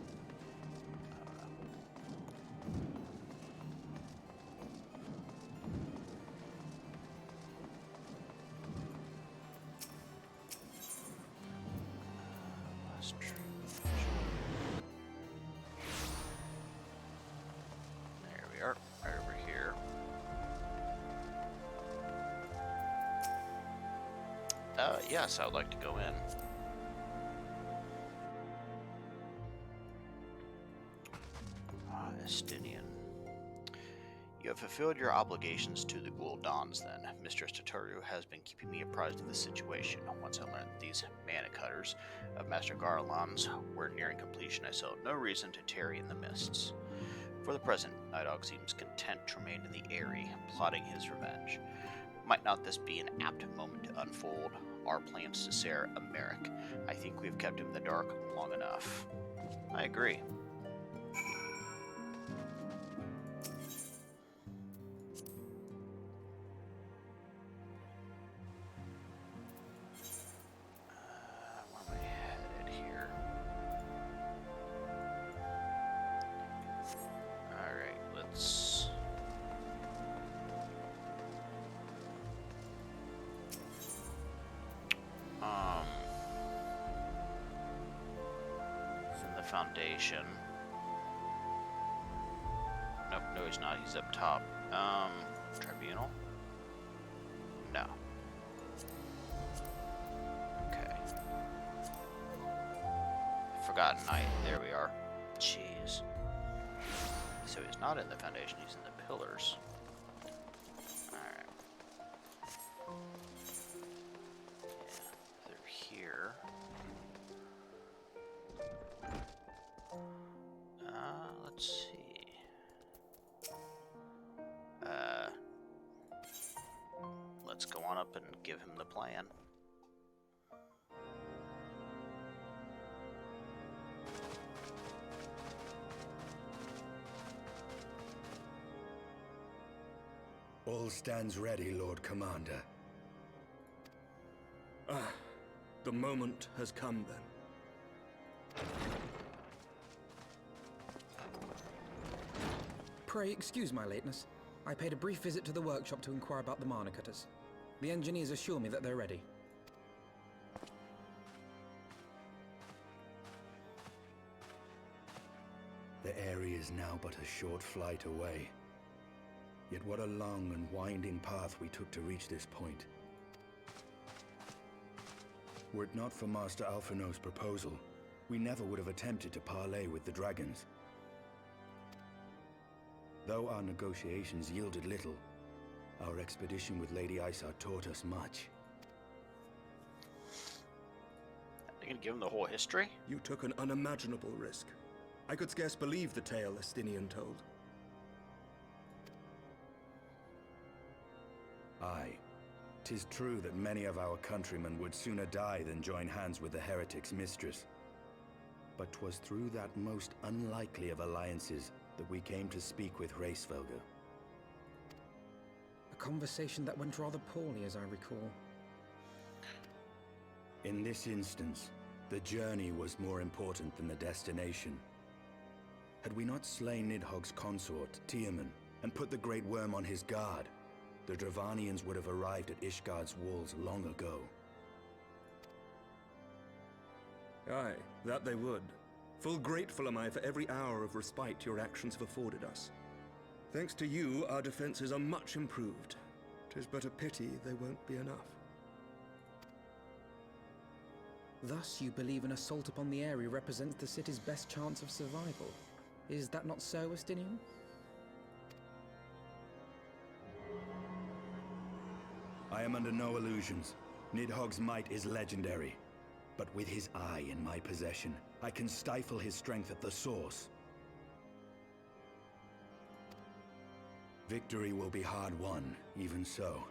Yes, I would like to go in. Estinian. You have fulfilled your obligations to the Guldans, then. Mistress Tataru has been keeping me apprised of the situation. Once I learned these Manicutters of Master Garland's were nearing completion, I saw no reason to tarry in the mists. For the present, Night Dog seems content to remain in the Eyrie, plotting his revenge. Might not this be an apt moment to unfold our plans to Ser Americ? I think we've kept him in the dark long enough. I agree. Where am I headed here? Alright, let's... Foundation. Nope, no he's not, he's up top. Tribunal? No. Okay. Forgotten Knight, there we are. Jeez. So he's not in the Foundation, he's in the Pillars. Alright. Yeah, they're here. Let's see. Let's go on up and give him the plan. All stands ready, Lord Commander. The moment has come then. Pray excuse my lateness. I paid a brief visit to the workshop to inquire about the Manicutters. The engineers assure me that they're ready. The area is now but a short flight away. Yet what a long and winding path we took to reach this point. Were it not for Master Alphino's proposal, we never would have attempted to parley with the dragons. Though our negotiations yielded little, our expedition with Lady Isar taught us much. You gonna give him the whole history? You took an unimaginable risk. I could scarce believe the tale Estinian told. Aye. 'Tis true that many of our countrymen would sooner die than join hands with the heretic's mistress. But 'twas through that most unlikely of alliances that we came to speak with Hraesvelgr. A conversation that went rather poorly, as I recall. In this instance, the journey was more important than the destination. Had we not slain Nidhogg's consort, Tiaman, and put the Great Worm on his guard, the Dravanians would have arrived at Ishgard's walls long ago. Aye, that they would. Full grateful am I for every hour of respite your actions have afforded us. Thanks to you, our defenses are much improved. 'Tis but a pity they won't be enough. Thus, you believe an assault upon the area represents the city's best chance of survival. Is that not so, Estinian? I am under no illusions. Nidhogg's might is legendary. But with his eye in my possession, I can stifle his strength at the source. Victory will be hard won, even so.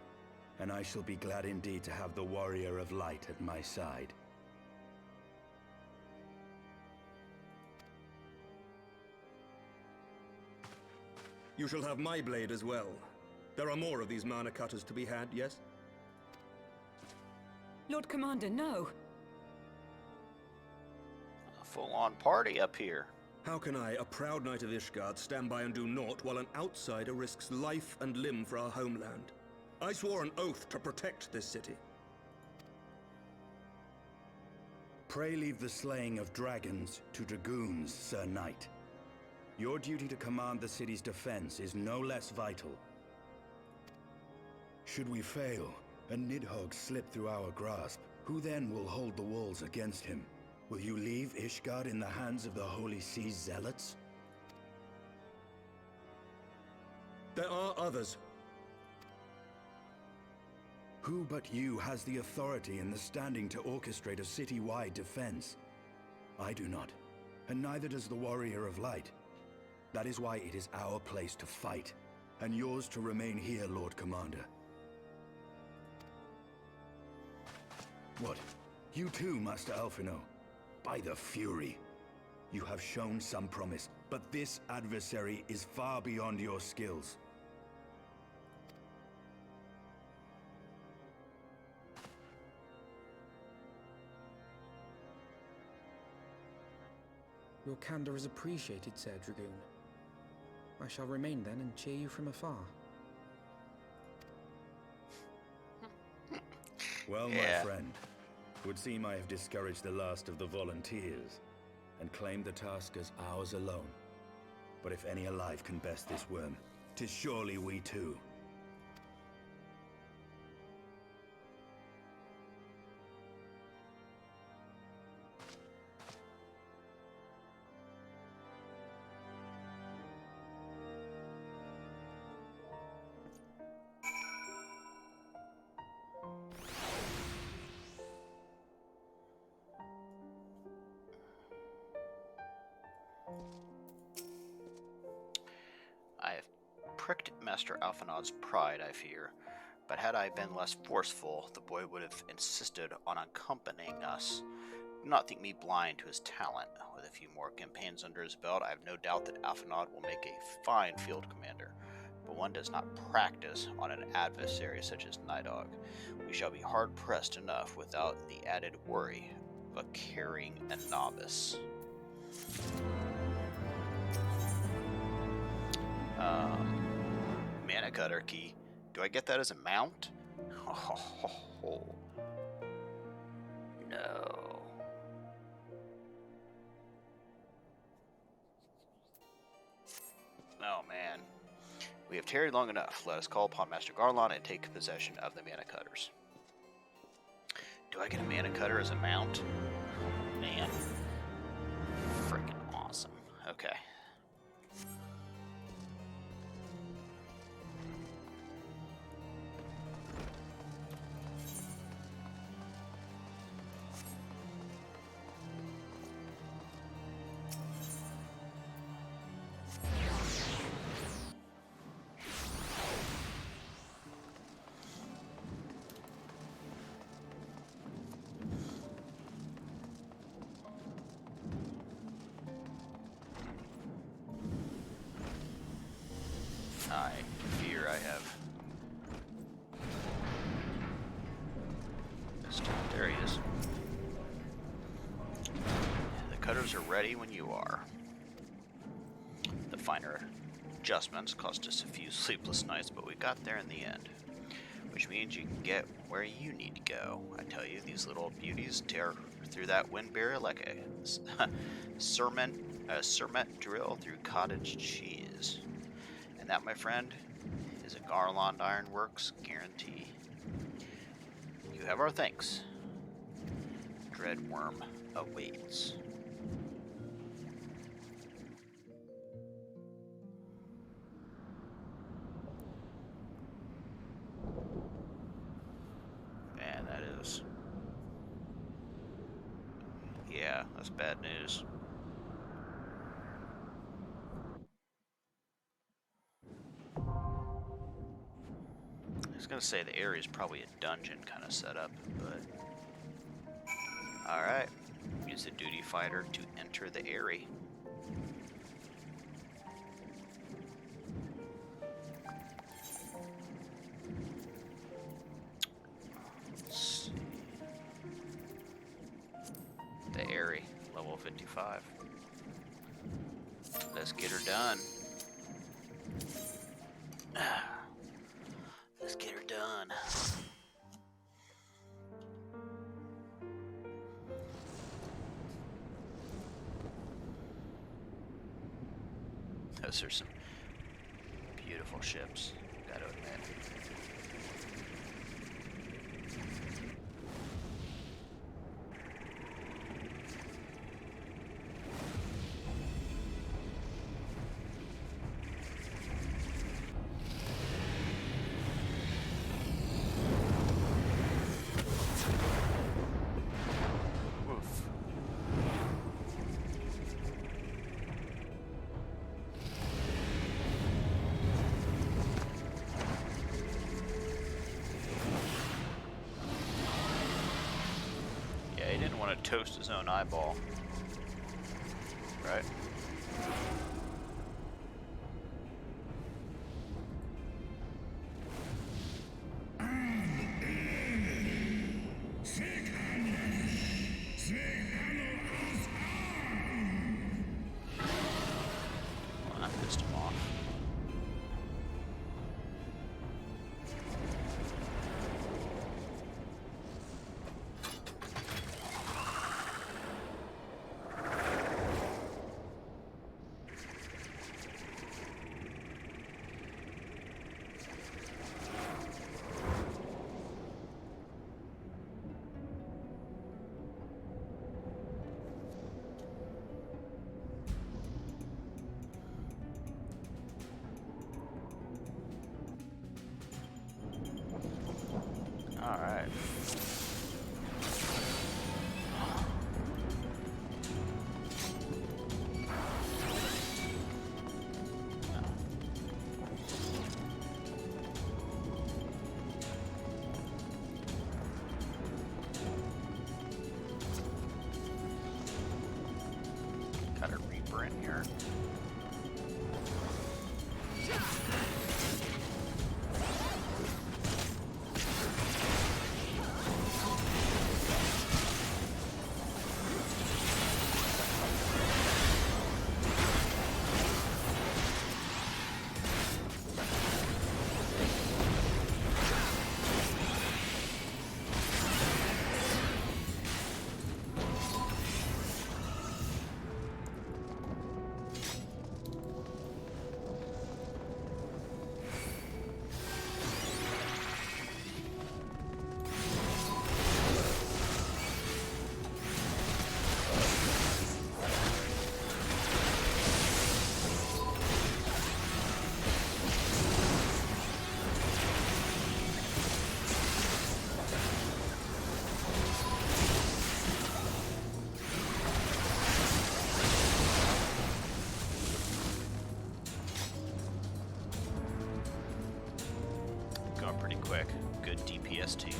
And I shall be glad indeed to have the Warrior of Light at my side. You shall have my blade as well. There are more of these mana cutters to be had, yes? Lord Commander, no! A full-on party up here. How can I, a proud knight of Ishgard, stand by and do naught while an outsider risks life and limb for our homeland? I swore an oath to protect this city. Pray leave the slaying of dragons to dragoons, Sir Knight. Your duty to command the city's defense is no less vital. Should we fail, and Nidhogg slip through our grasp, who then will hold the walls against him? Will you leave Ishgard in the hands of the Holy Sea's zealots? There are others. Who but you has the authority and the standing to orchestrate a city-wide defense? I do not, and neither does the Warrior of Light. That is why it is our place to fight, and yours to remain here, Lord Commander. What? You too, Master Alphino? By the Fury! You have shown some promise, but this adversary is far beyond your skills. Your candor is appreciated, Sir Dragoon. I shall remain then and cheer you from afar. Well, my friend, would seem I have discouraged the last of the volunteers, and claimed the task as ours alone. But if any alive can best this worm, 'tis surely we too. I have pricked Master Alphanod's pride, I fear, but had I been less forceful, the boy would have insisted on accompanying us. Do not think me blind to his talent. With a few more campaigns under his belt, I have no doubt that Alphanod will make a fine field commander, but one does not practice on an adversary such as Nidhogg. We shall be hard-pressed enough without the added worry of carrying a novice. Mana cutter key. Do I get that as a mount? Oh, no. Oh man. We have tarried long enough. Let us call upon Master Garlon and take possession of the mana cutters. Do I get a mana cutter as a mount? Man. Freaking awesome. Okay. I fear I have missed. There he is. The cutters are ready when you are. The finer adjustments cost us a few sleepless nights, but we got there in the end. Which means you can get where you need to go. I tell you, these little beauties tear through that wind barrier like a cement drill through cottage cheese. And that, my friend, is a Garland Ironworks guarantee. You have our thanks. Dreadworm awaits. Man, that is... Yeah, that's bad news. I was gonna say the area is probably a dungeon kind of setup, but alright. Use the duty fighter to enter the area. Let's see. The area, level 55. Let's get her done. Let's get her done. Those are some beautiful ships, gotta admit. Want to toast his own eyeball, right? Well, I pissed him off. All right. Got a Reaper in here. FPS team.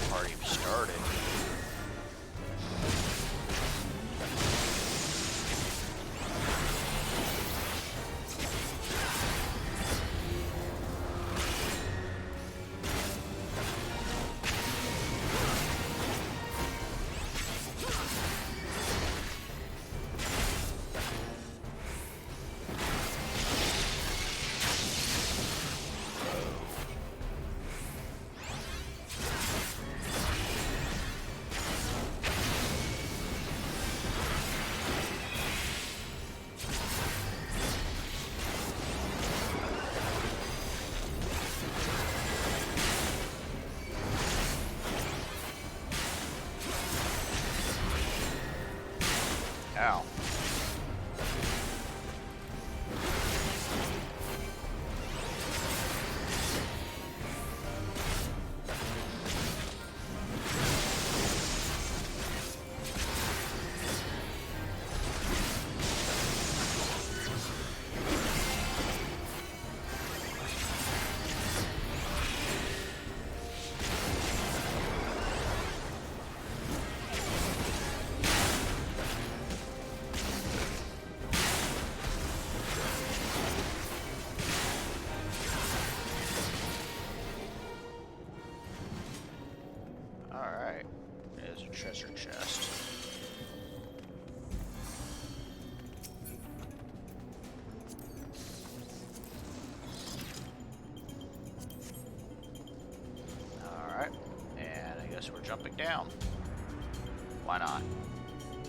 Party started. Ow. Alright, there's a treasure chest. Alright, and I guess we're jumping down. Why not?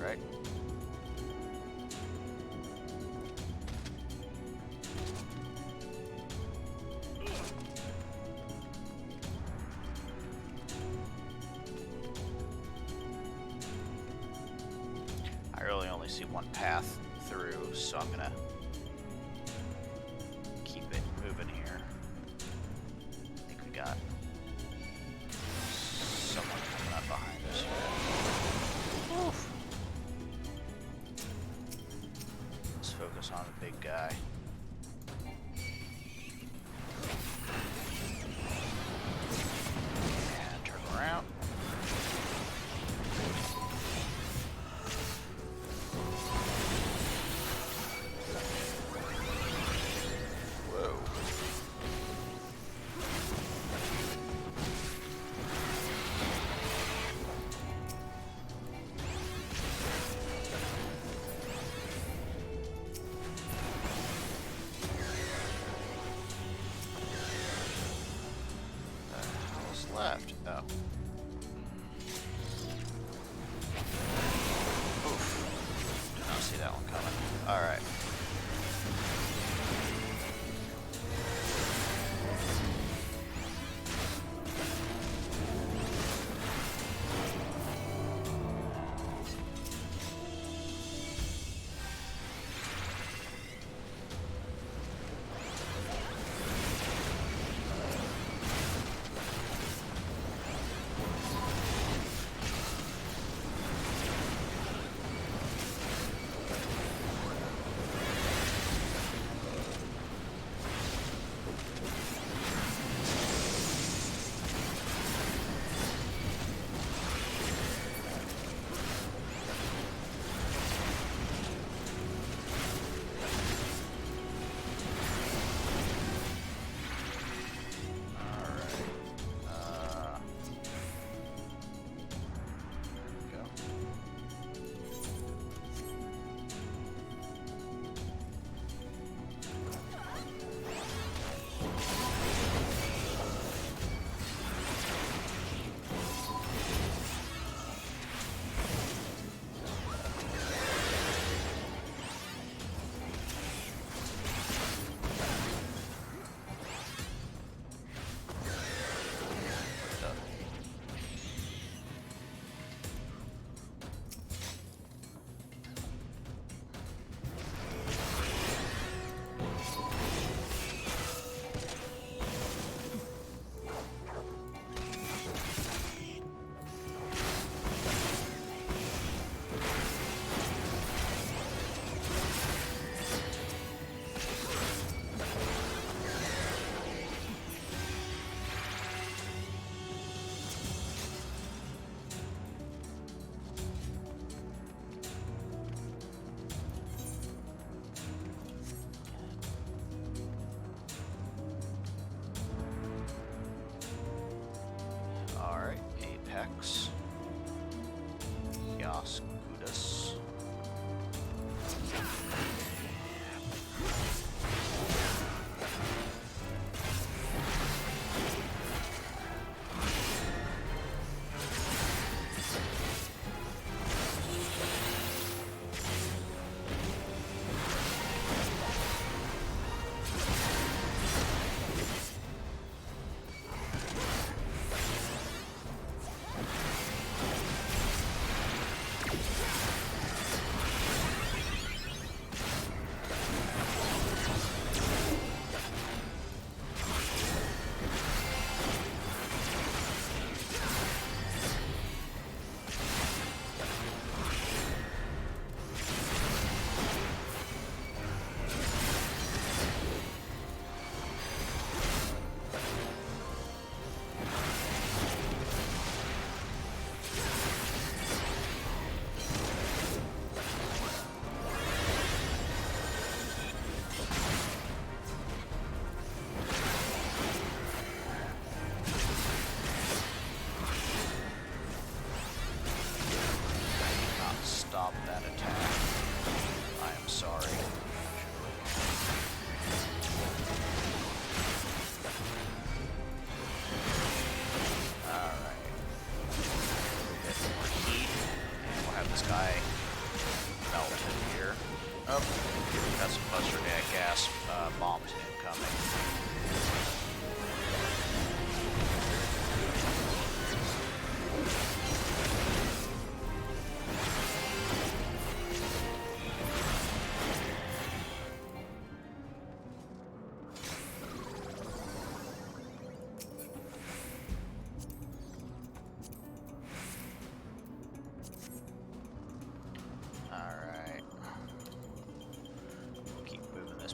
Right? I really only see one path through, so I'm gonna keep it moving here. I think we got someone coming up behind us here. Oof. Let's focus on the big guy. And turn around. Left. Oh. Oof. Did not see that one coming. Alright. Rex. Yaskudas.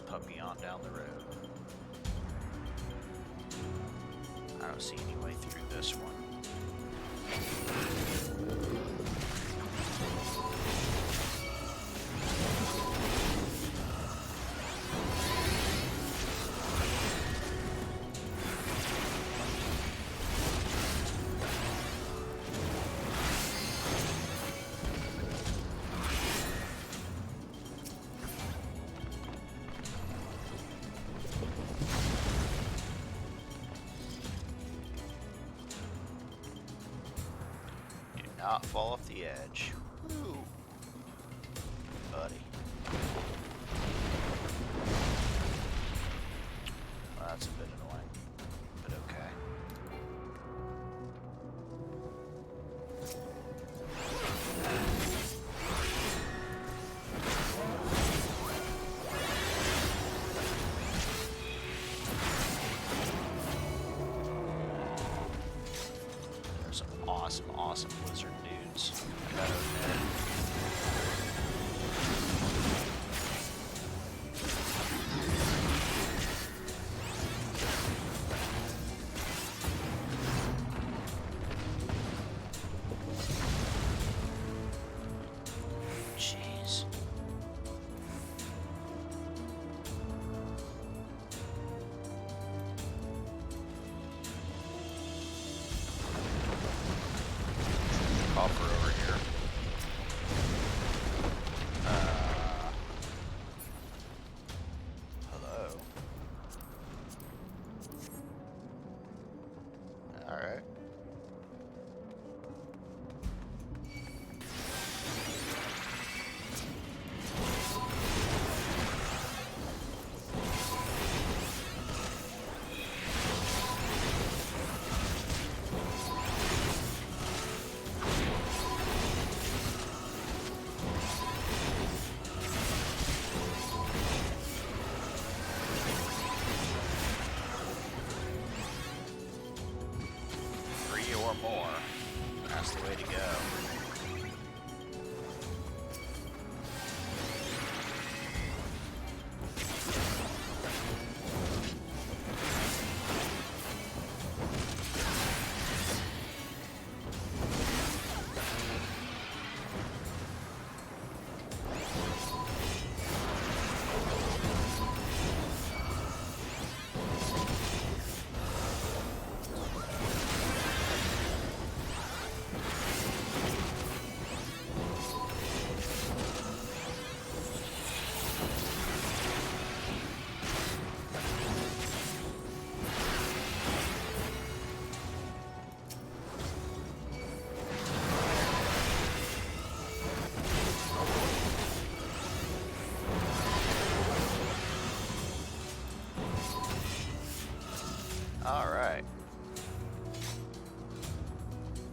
Puppy on down the road. I don't see any way through this one. Not fall off the edge. Woo. Buddy. Well, that's a bit annoying, but okay. Awesome lizard dudes, I gotta admit. Jeez. Hopper over here. Hello. Alright. Or more. That's the way to go.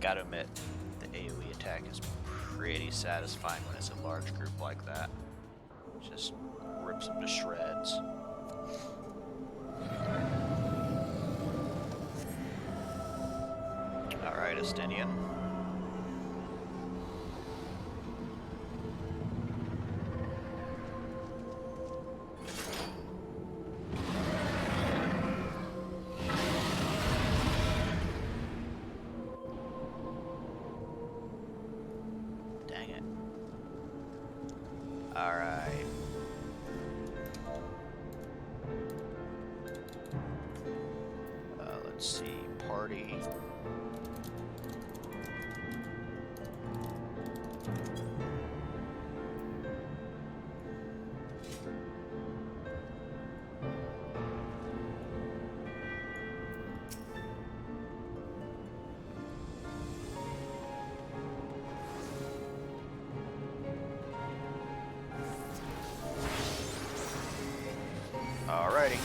gotta admit, the AoE attack is pretty satisfying when it's a large group like that. Just rips them to shreds. Alright, Estinian. Dang it. Alright. Let's see. Party. Alrighty.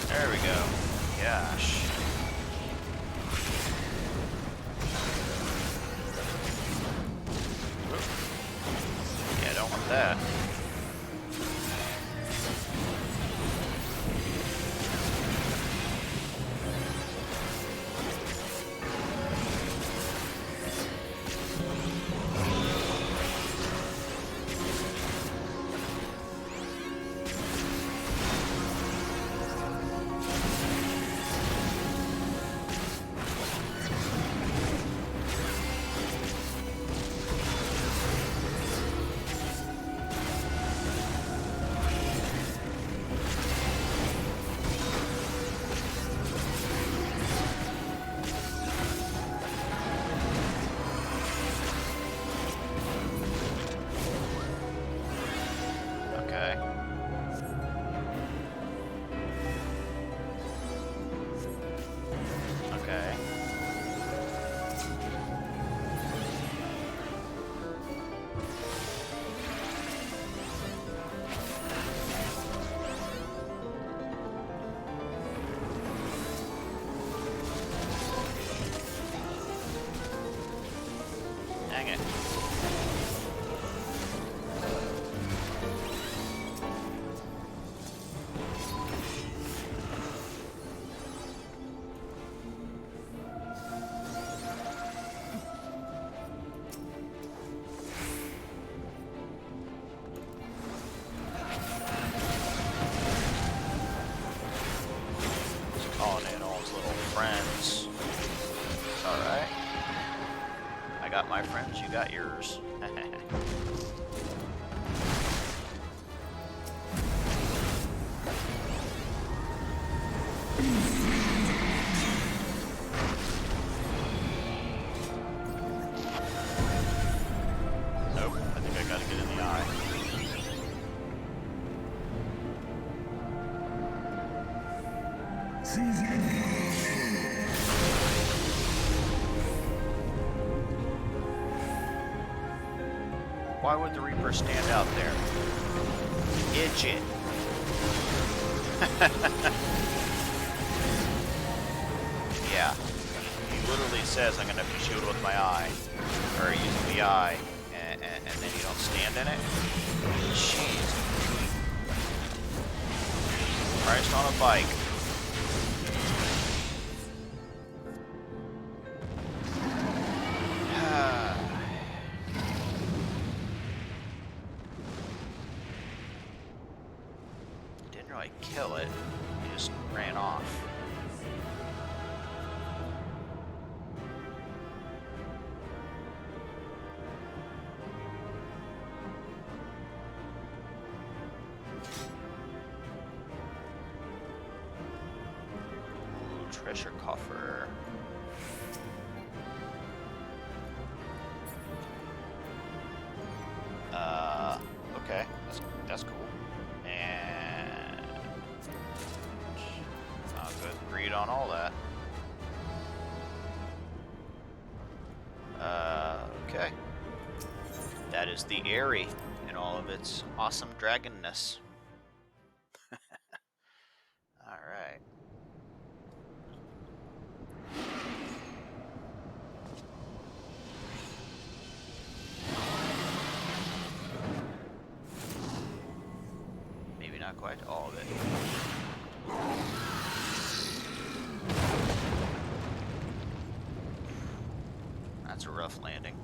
There we go. Gosh. Yeah, don't want that. Okay. Okay. Dang it. Just calling in all his little friends. It's alright. I got my friends, you got yours. Nope, I think I gotta get in the eye. Why would the Reaper stand out there? Idiot. Yeah. He literally says I'm gonna shield with my eye. Or use the eye. And then you don't stand in it? Jeez. Christ on a bike. Didn't really kill it. He just ran off. Ooh, treasure coffer. Okay, that's cool. And good greed on all that. Okay. That is the Airy in all of its awesome dragonness. Alright. Maybe not quite all of it. That's a rough landing.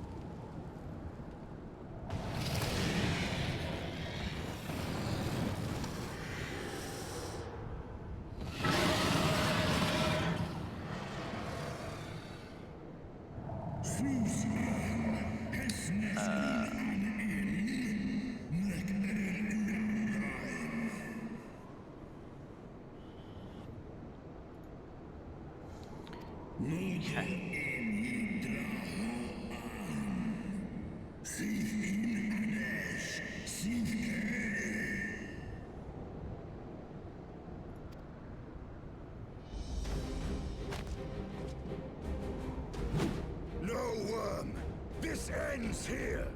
No worm! This ends here!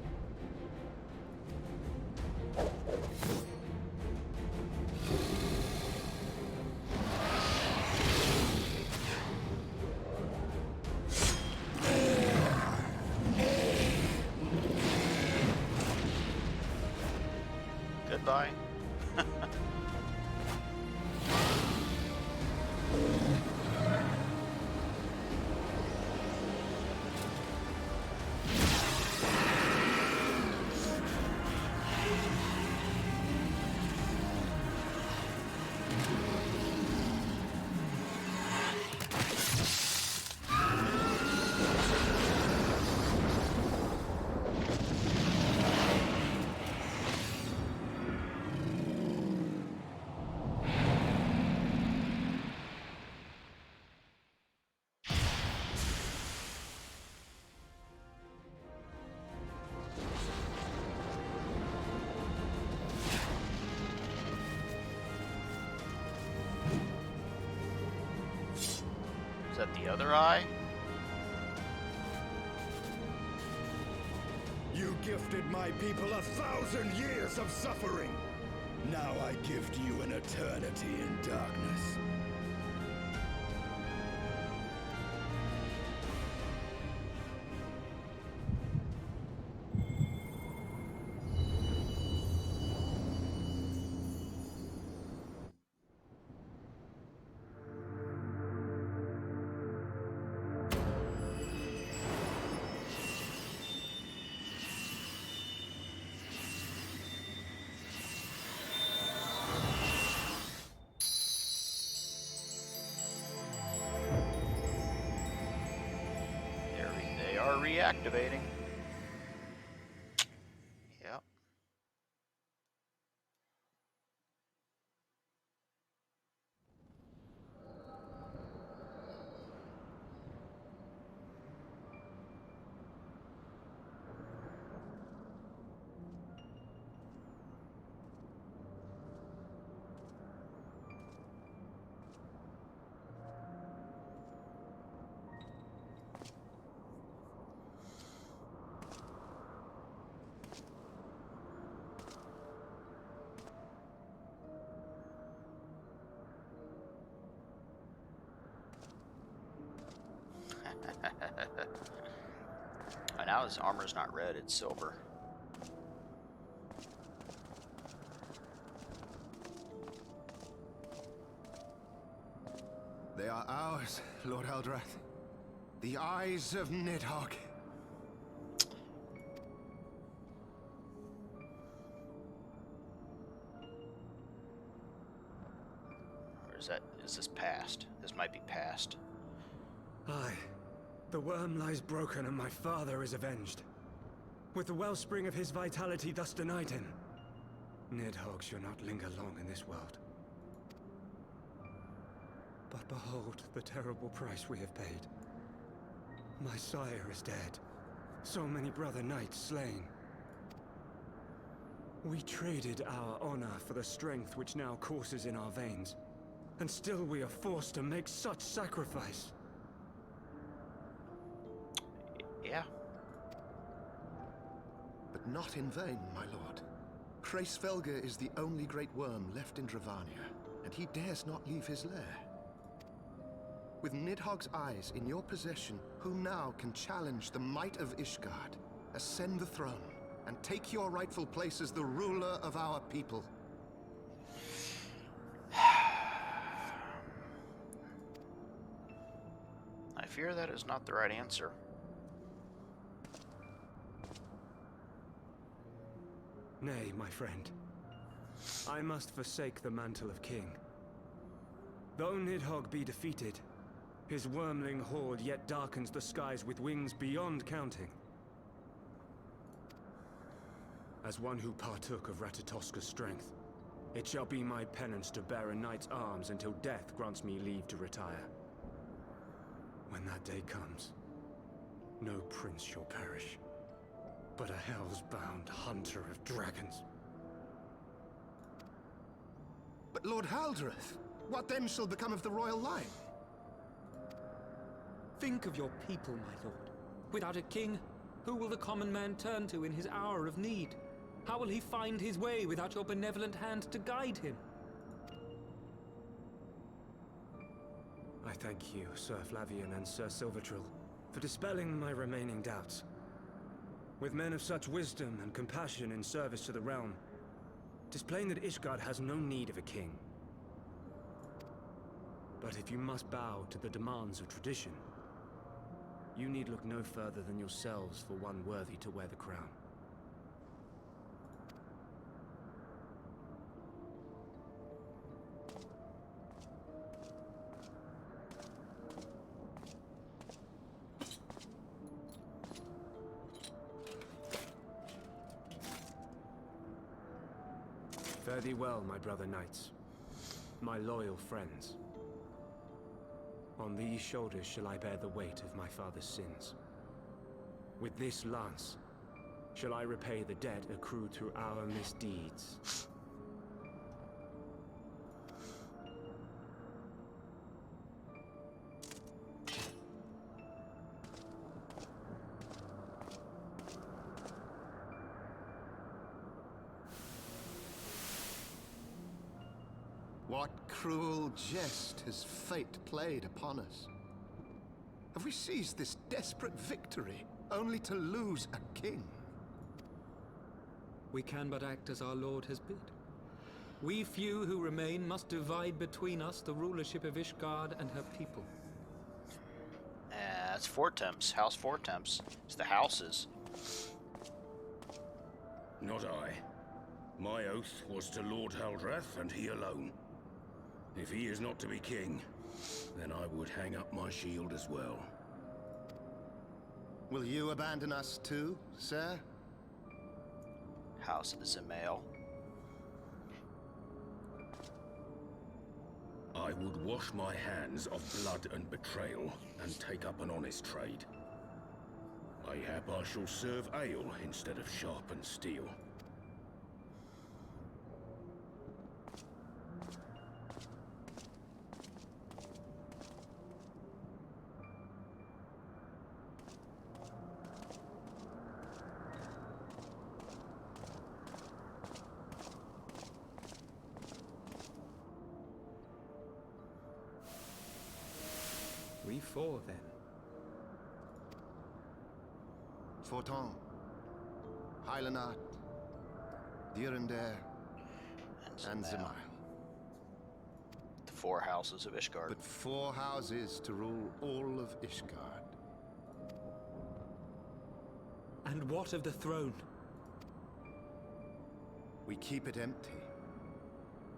Goodbye. Is that the other eye? You gifted my people 1,000 years of suffering. Now I gift you an eternity in darkness. They are reactivating. Yep. And now his armor's not red, it's silver. They are ours, Lord Eldrath. The eyes of Nidhogg. Or is this past? This might be past. Aye. The worm lies broken and my father is avenged. With the wellspring of his vitality thus denied him, Nidhogg shall not linger long in this world. But behold the terrible price we have paid. My sire is dead. So many brother knights slain. We traded our honor for the strength which now courses in our veins. And still we are forced to make such sacrifice. Yeah. Not in vain, my lord. Hraesvelgr is the only great worm left in Dravania, and he dares not leave his lair. With Nidhogg's eyes in your possession, who now can challenge the might of Ishgard, ascend the throne, and take your rightful place as the ruler of our people? I fear that is not the right answer. Nay, my friend. I must forsake the mantle of king. Though Nidhogg be defeated, his wormling horde yet darkens the skies with wings beyond counting. As one who partook of Ratatoska's strength, it shall be my penance to bear a knight's arms until death grants me leave to retire. When that day comes, no prince shall perish, but a hell's-bound hunter of dragons. But Lord Haldreth, what then shall become of the royal line? Think of your people, my lord. Without a king, who will the common man turn to in his hour of need? How will he find his way without your benevolent hand to guide him? I thank you, Sir Flavian and Sir Silvertrill, for dispelling my remaining doubts. With men of such wisdom and compassion in service to the realm, 'tis plain that Ishgard has no need of a king. But if you must bow to the demands of tradition, you need look no further than yourselves for one worthy to wear the crown. Fare thee well, my brother knights, my loyal friends. On these shoulders shall I bear the weight of my father's sins. With this lance shall I repay the debt accrued through our misdeeds. What cruel jest has fate played upon us? Have we seized this desperate victory only to lose a king? We can but act as our lord has bid. We few who remain must divide between us the rulership of Ishgard and her people. It's Four Temps, House Four Temps. It's the houses. Not I. My oath was to Lord Haldrath, and he alone. If he is not to be king, then I would hang up my shield as well. Will you abandon us too, sir? House Ismail. I would wash my hands of blood and betrayal, and take up an honest trade. Mayhap I shall serve ale instead of sharpened steel. We four, then. Forton, Hylanat, Dyrendare, and Zemail. The four houses of Ishgard. But four houses to rule all of Ishgard. And what of the throne? We keep it empty.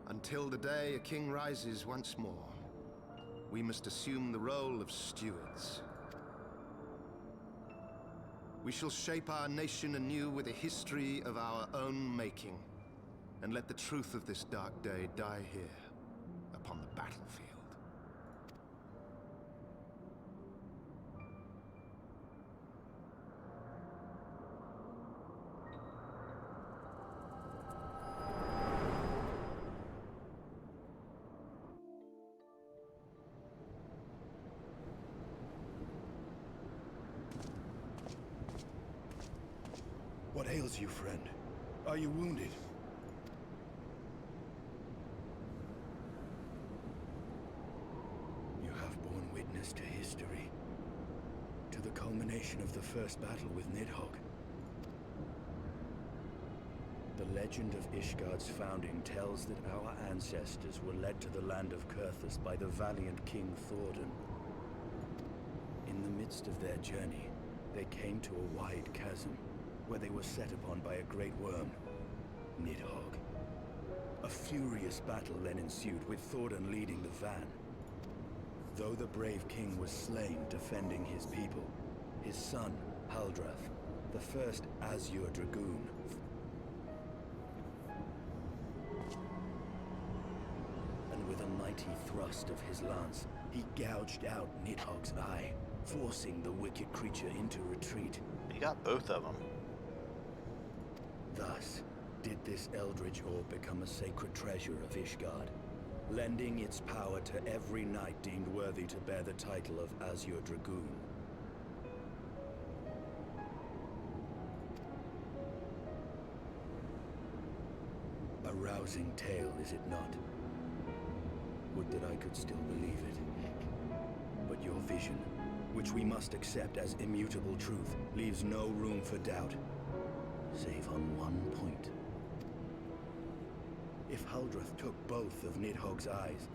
Until the day a king rises once more. We must assume the role of stewards. We shall shape our nation anew with a history of our own making, and let the truth of this dark day die here, upon the battlefield. What ails you, friend? Are you wounded? You have borne witness to history. To the culmination of the first battle with Nidhogg. The legend of Ishgard's founding tells that our ancestors were led to the land of Kurthus by the valiant King Thordan. In the midst of their journey, they came to a wide chasm, where they were set upon by a great worm, Nidhogg. A furious battle then ensued, with Thordan leading the van. Though the brave king was slain defending his people, his son, Haldrath, the first Azure Dragoon, and with a mighty thrust of his lance, he gouged out Nidhogg's eye, forcing the wicked creature into retreat. You got both of them. Thus, did this eldritch orb become a sacred treasure of Ishgard, lending its power to every knight deemed worthy to bear the title of Azure Dragoon. A rousing tale, is it not? Would that I could still believe it. But your vision, which we must accept as immutable truth, leaves no room for doubt, save on one point. If Haldrath took both of Nidhogg's eyes,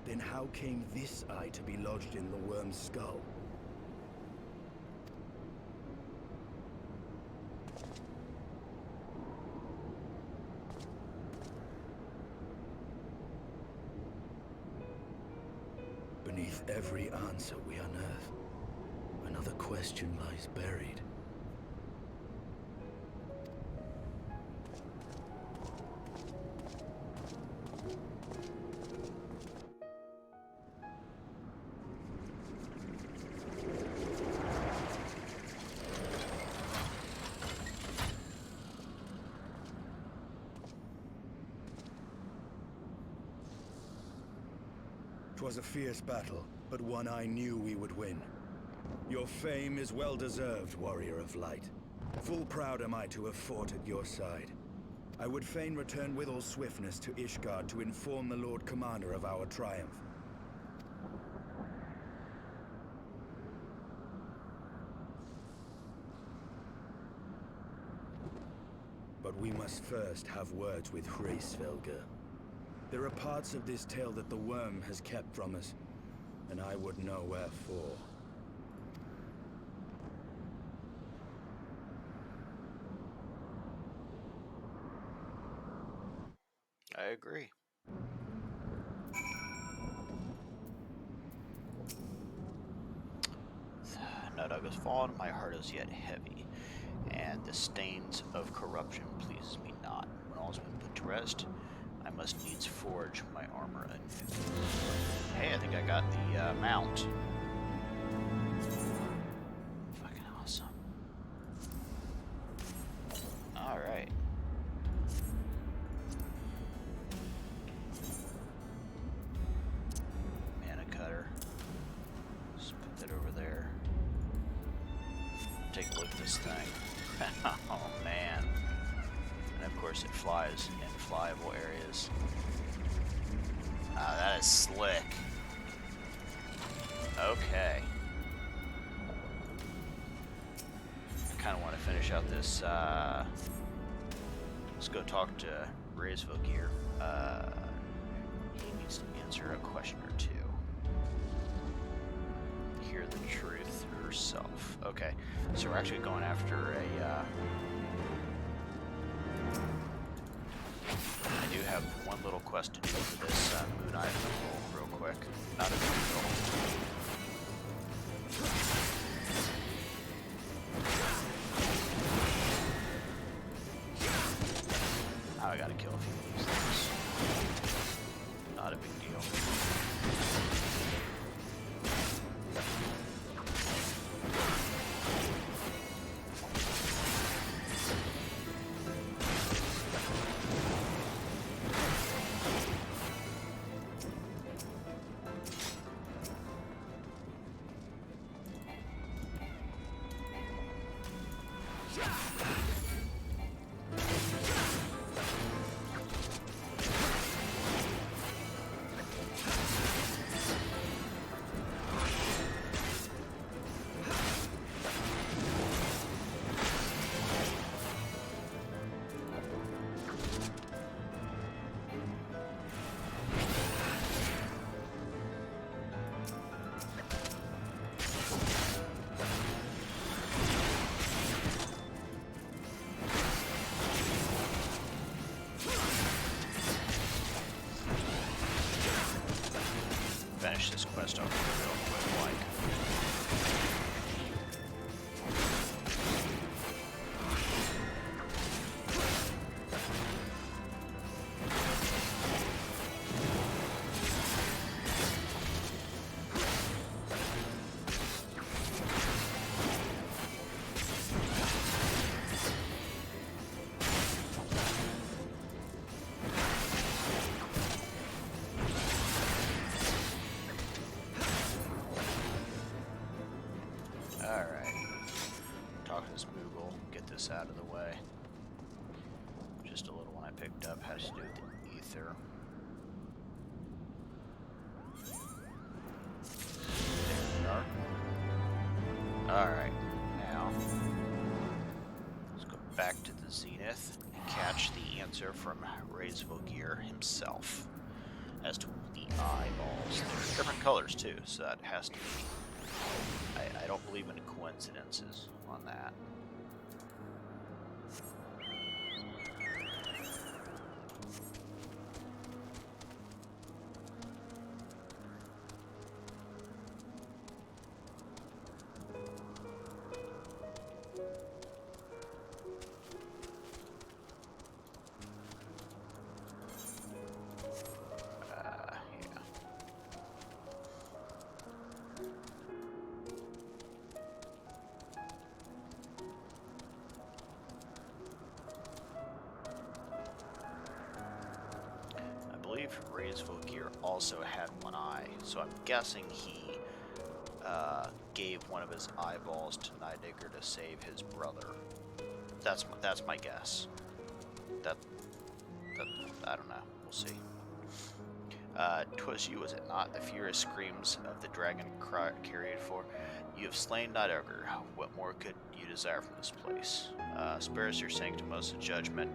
then how came this eye to be lodged in the worm's skull? Beneath every answer we unearth, another question lies buried. 'Twas a fierce battle, but one I knew we would win. Your fame is well deserved, Warrior of Light. Full proud am I to have fought at your side. I would fain return with all swiftness to Ishgard to inform the Lord Commander of our triumph. But we must first have words with Heavensward. There are parts of this tale that the worm has kept from us, and I would know wherefore. I agree. Nidhogg has fallen, my heart is yet heavy, and the stains of corruption pleases me not. When all's been put to rest, I must needs forge my armor anew. Hey, I think I got the mount. Fucking awesome. Alright. Mana cutter. Just put that over there. Take a look at this thing. Oh man. And of course it flies in flyable areas. That is slick. Okay. I kind of want to finish out this. Let's go talk to Heavensward here. He needs to answer a question or two. Hear the truth herself. Okay, so we're actually going after a. I do have one little quest to do for this moon item real quick. Not a big deal. Now I gotta kill a few of these things. Not a big deal. quest I don't like. Out of the way. Just a little one I picked up has to do with the ether. There we are. Alright, now let's go back to the Zenith and catch the answer from Heavensward himself as to the eyeballs. There's different colors too, so that has to be. I don't believe in coincidences on that. Heavensward also had one eye, so I'm guessing he gave one of his eyeballs to Nidegger to save his brother. That's my guess. That I don't know. We'll see. 'Twas you, was it not? The furious screams of the dragon carried for. You have slain Nidegger. What more could you desire from this place? Spare us your sanctimos of judgment.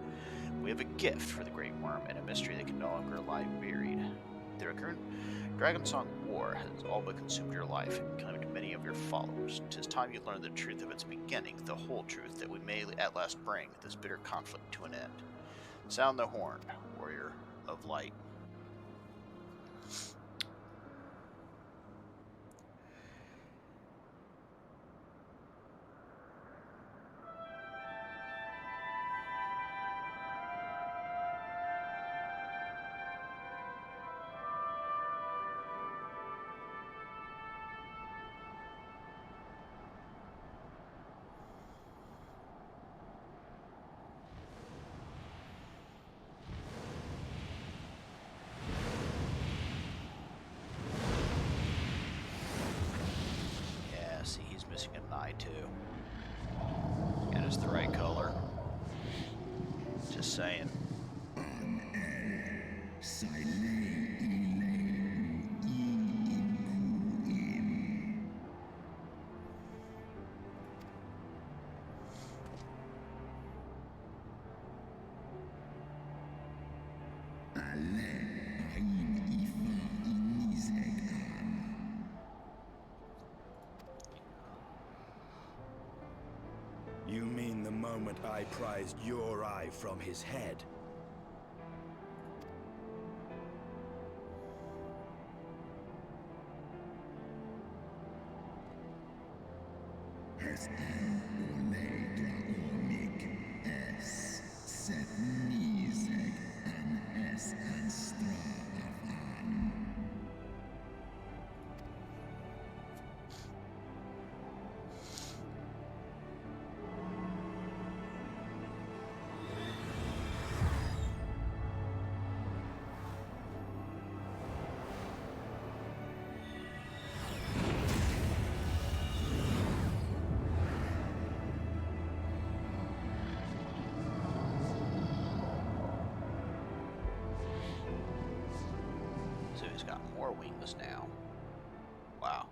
We have a gift for the Great Worm and a mystery that can no longer lie buried. The recurrent Dragonsong War has all but consumed your life and claimed many of your followers. 'Tis time you learn the truth of its beginning, the whole truth, that we may at last bring this bitter conflict to an end. Sound the horn, warrior of light. See, he's missing an eye too. And it's the right color. Just saying. You mean the moment I prized your eye from his head? So he's got more wings now. Wow.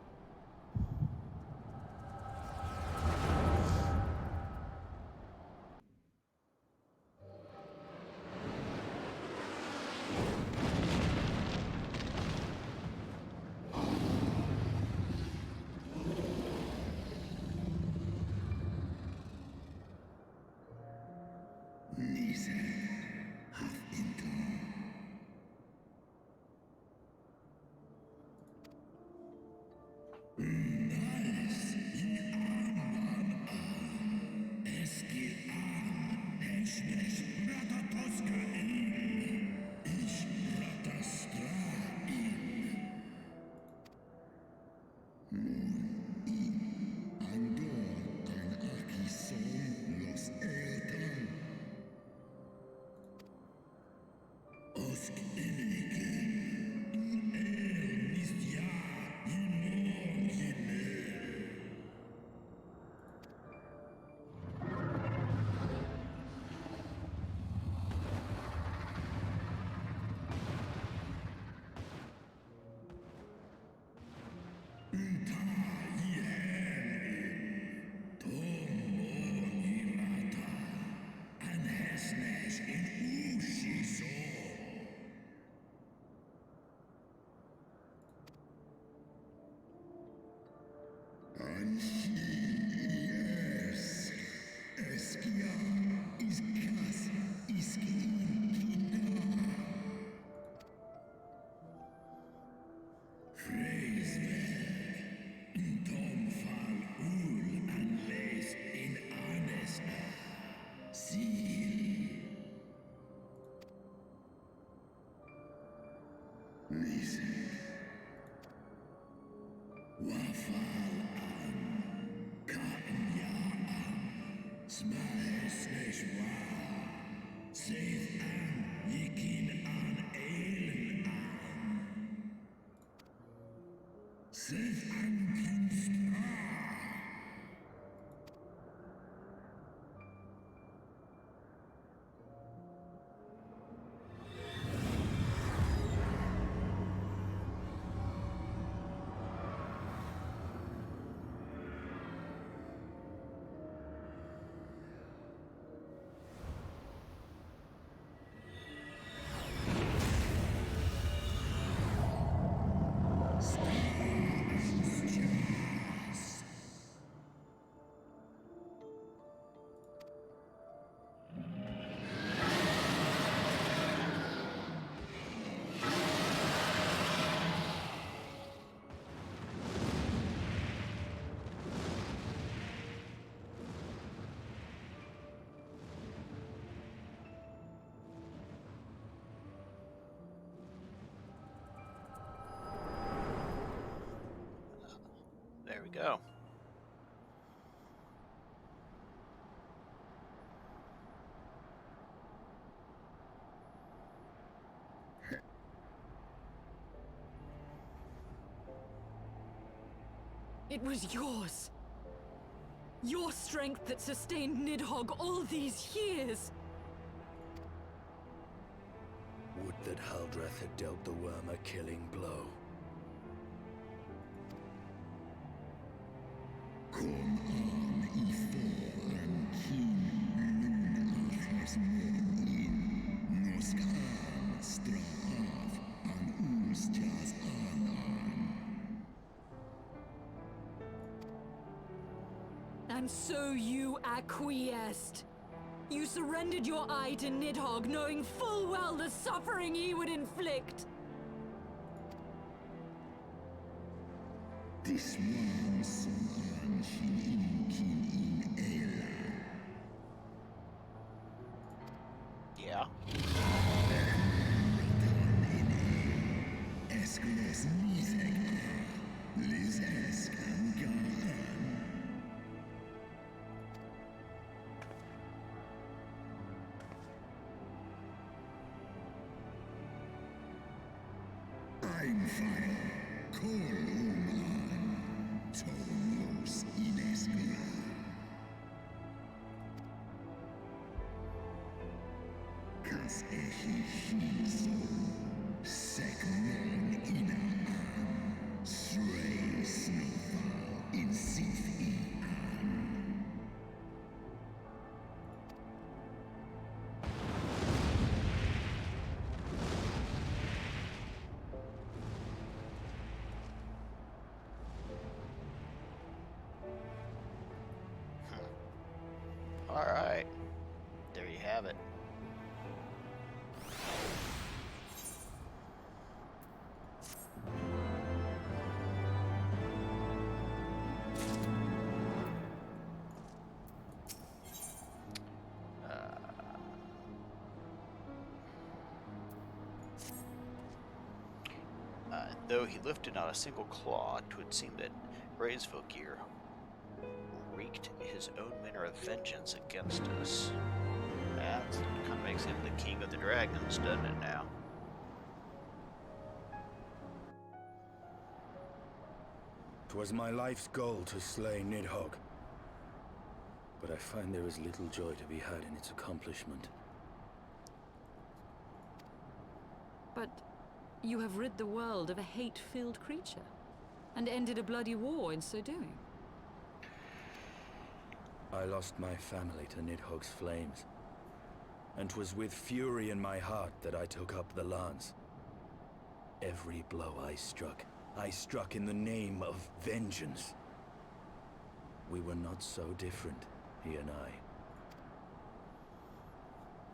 There we go. It was yours. Your strength that sustained Nidhogg all these years. Would that Haldreth had dealt the worm a killing blow. And so you acquiesced. You surrendered your eye to Nidhogg, knowing full well the suffering he would inflict. This one son in Ela. Yeah. Esculos Nizek, Liz I'm fire, Koluman, Tolos Ineskula. Kas Ehihizo, Seknon Inaan, Srei Snowfall in Sith Ian. All right. There you have it. Though he lifted not a single claw, 'twould seem that Reisvelgir wreaked his own manner of vengeance against us. That kind of makes him the king of the dragons, doesn't it now? "'Twas my life's goal to slay Nidhogg, but I find there is little joy to be had in its accomplishment. But you have rid the world of a hate-filled creature, and ended a bloody war in so doing. I lost my family to Nidhogg's flames, and 'twas with fury in my heart that I took up the lance. Every blow I struck in the name of vengeance. We were not so different, he and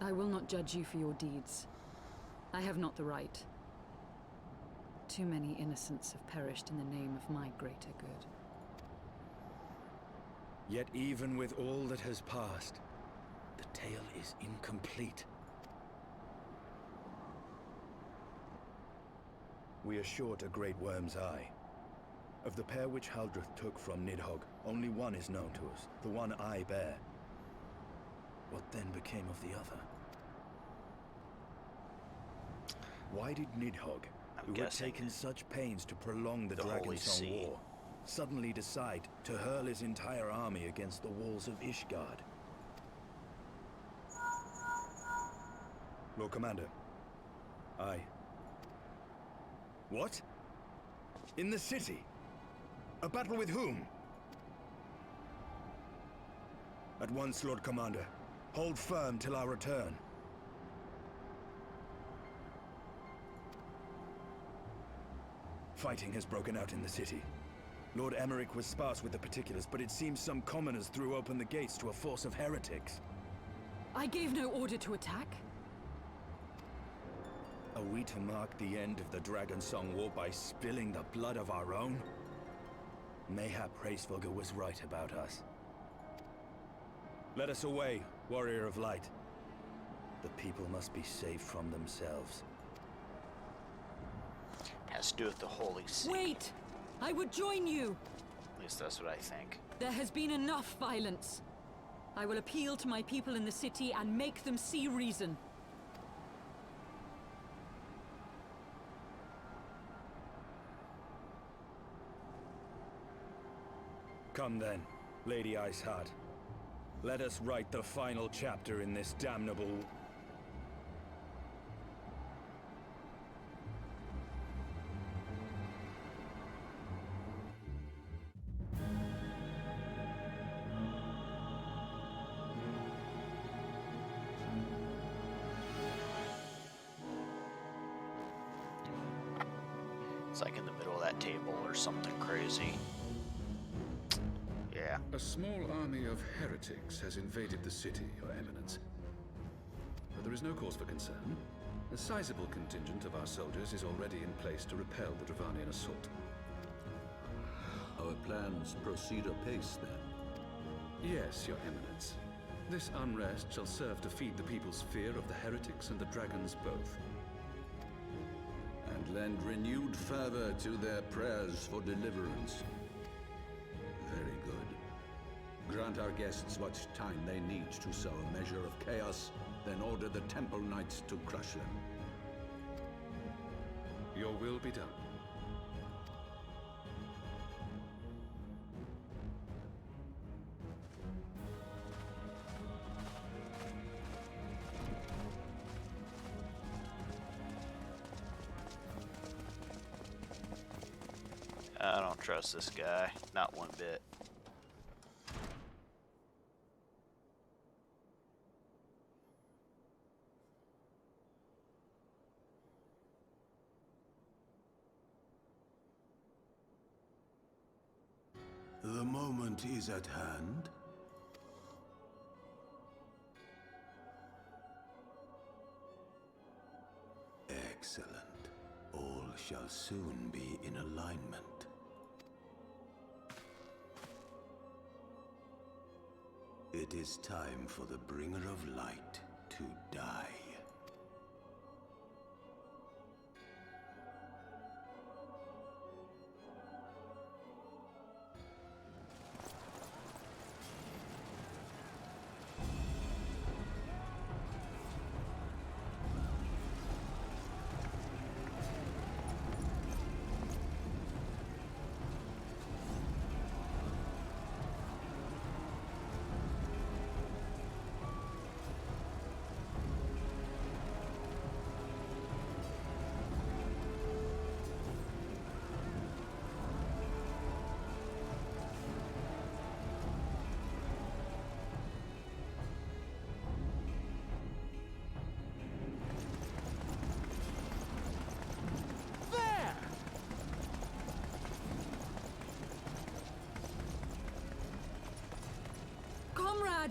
I will not judge you for your deeds. I have not the right. Too many innocents have perished in the name of my greater good. Yet even with all that has passed, the tale is incomplete. We are short a great worm's eye. Of the pair which Haldreth took from Nidhogg, only one is known to us, the one I bear. What then became of the other? Why did Nidhogg, who had taken such pains to prolong the Dragonsong War, suddenly decide to hurl his entire army against the walls of Ishgard? Lord Commander. Aye. What? In the city? A battle with whom? At once, Lord Commander. Hold firm till our return. Fighting has broken out in the city. Lord Emmerich was sparse with the particulars, but it seems some commoners threw open the gates to a force of heretics. I gave no order to attack. Are we to mark the end of the Dragonsong War by spilling the blood of our own? Mayhap Reisvelgir was right about us. Let us away, Warrior of Light. The people must be saved from themselves. Has to do with the Holy See. Wait! I would join you! At least that's what I think. There has been enough violence. I will appeal to my people in the city and make them see reason. Come then, Lady Iceheart. Let us write the final chapter in this damnable... It's like in the middle of that table or something crazy. Yeah. A small army of heretics has invaded the city, Your Eminence. But there is no cause for concern. A sizable contingent of our soldiers is already in place to repel the Dravanian assault. Our plans proceed apace, then? Yes, Your Eminence. This unrest shall serve to feed the people's fear of the heretics and the dragons both. And lend renewed fervor to their prayers for deliverance. Very good. Grant our guests what time they need to sow a measure of chaos, then order the Temple Knights to crush them. Your will be done. I don't trust this guy, not one bit. The moment is at hand. Excellent. All shall soon be in alignment. It is time for the Bringer of Light to die.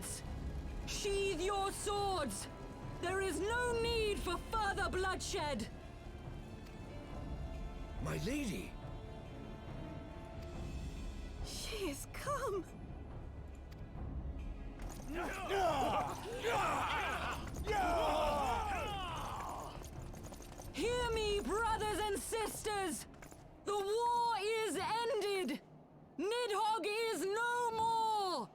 cowards! Sheathe your swords! There is no need for further bloodshed! My lady! She is come! Hear me, brothers and sisters! The war is ended! Nidhogg is no more!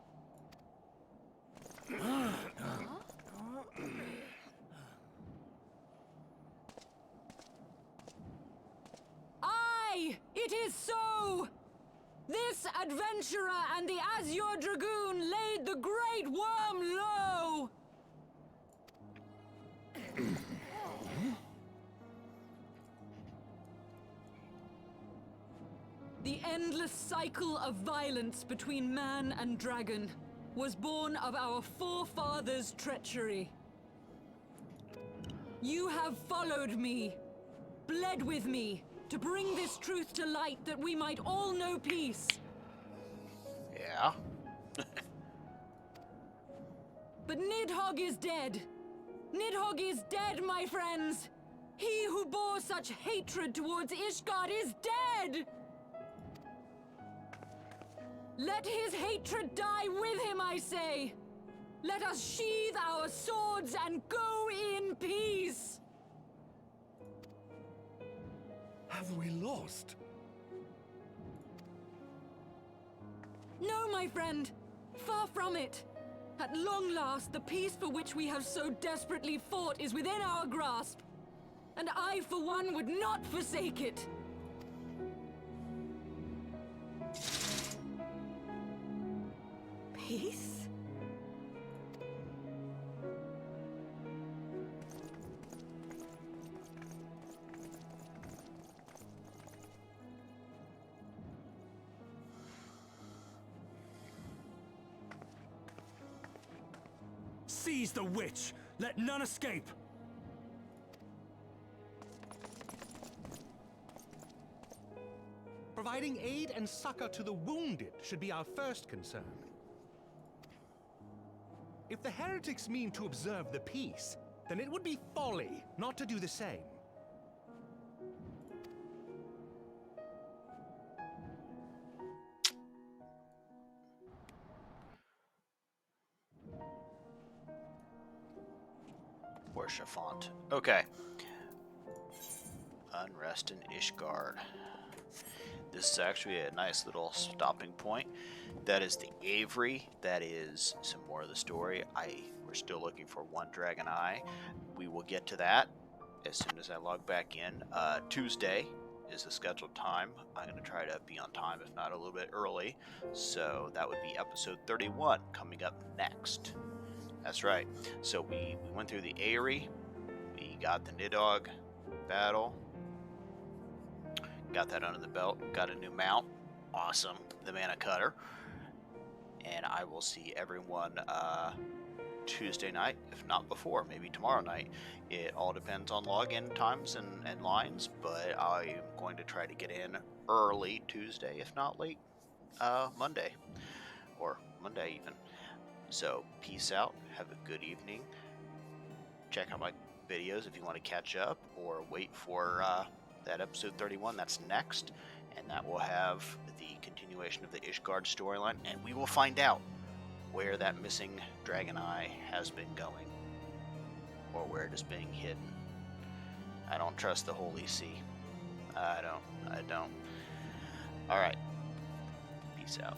Aye, it is so! This adventurer and the Azure Dragoon laid the Great Worm low! The endless cycle of violence between man and dragon was born of our forefathers' treachery. You have followed me, bled with me, to bring this truth to light that we might all know peace. Yeah? But Nidhogg is dead. Nidhogg is dead, my friends! He who bore such hatred towards Ishgard is dead! Let his hatred die with him, I say! Let us sheathe our swords and go in peace! Have we lost? No, my friend. Far from it. At long last, the peace for which we have so desperately fought is within our grasp. And I, for one, would not forsake it. Peace? Seize the witch! Let none escape! Providing aid and succor to the wounded should be our first concern. If the heretics mean to observe the peace, then it would be folly not to do the same. Or Chiffont. Okay. Unrest in Ishgard. This is actually a nice little stopping point. That is the Avery. That is some more of the story. We're still looking for one Dragon Eye. We will get to that as soon as I log back in. Tuesday is the scheduled time. I'm going to try to be on time, if not a little bit early. So that would be episode 31 coming up next. That's right. So we went through the Aerie. We got the Nidhogg battle. Got that under the belt. Got a new mount. Awesome. The Mana Cutter. And I will see everyone Tuesday night, if not before, maybe tomorrow night. It all depends on login times and lines, but I'm going to try to get in early Tuesday, if not late Monday. Or Monday even. So, peace out. Have a good evening. Check out my videos if you want to catch up, or wait for that episode 31 that's next, and that will have the continuation of the Ishgard storyline, and we will find out where that missing Dragon Eye has been going, or where it is being hidden. I don't trust the Holy See. I don't. Alright. Peace out.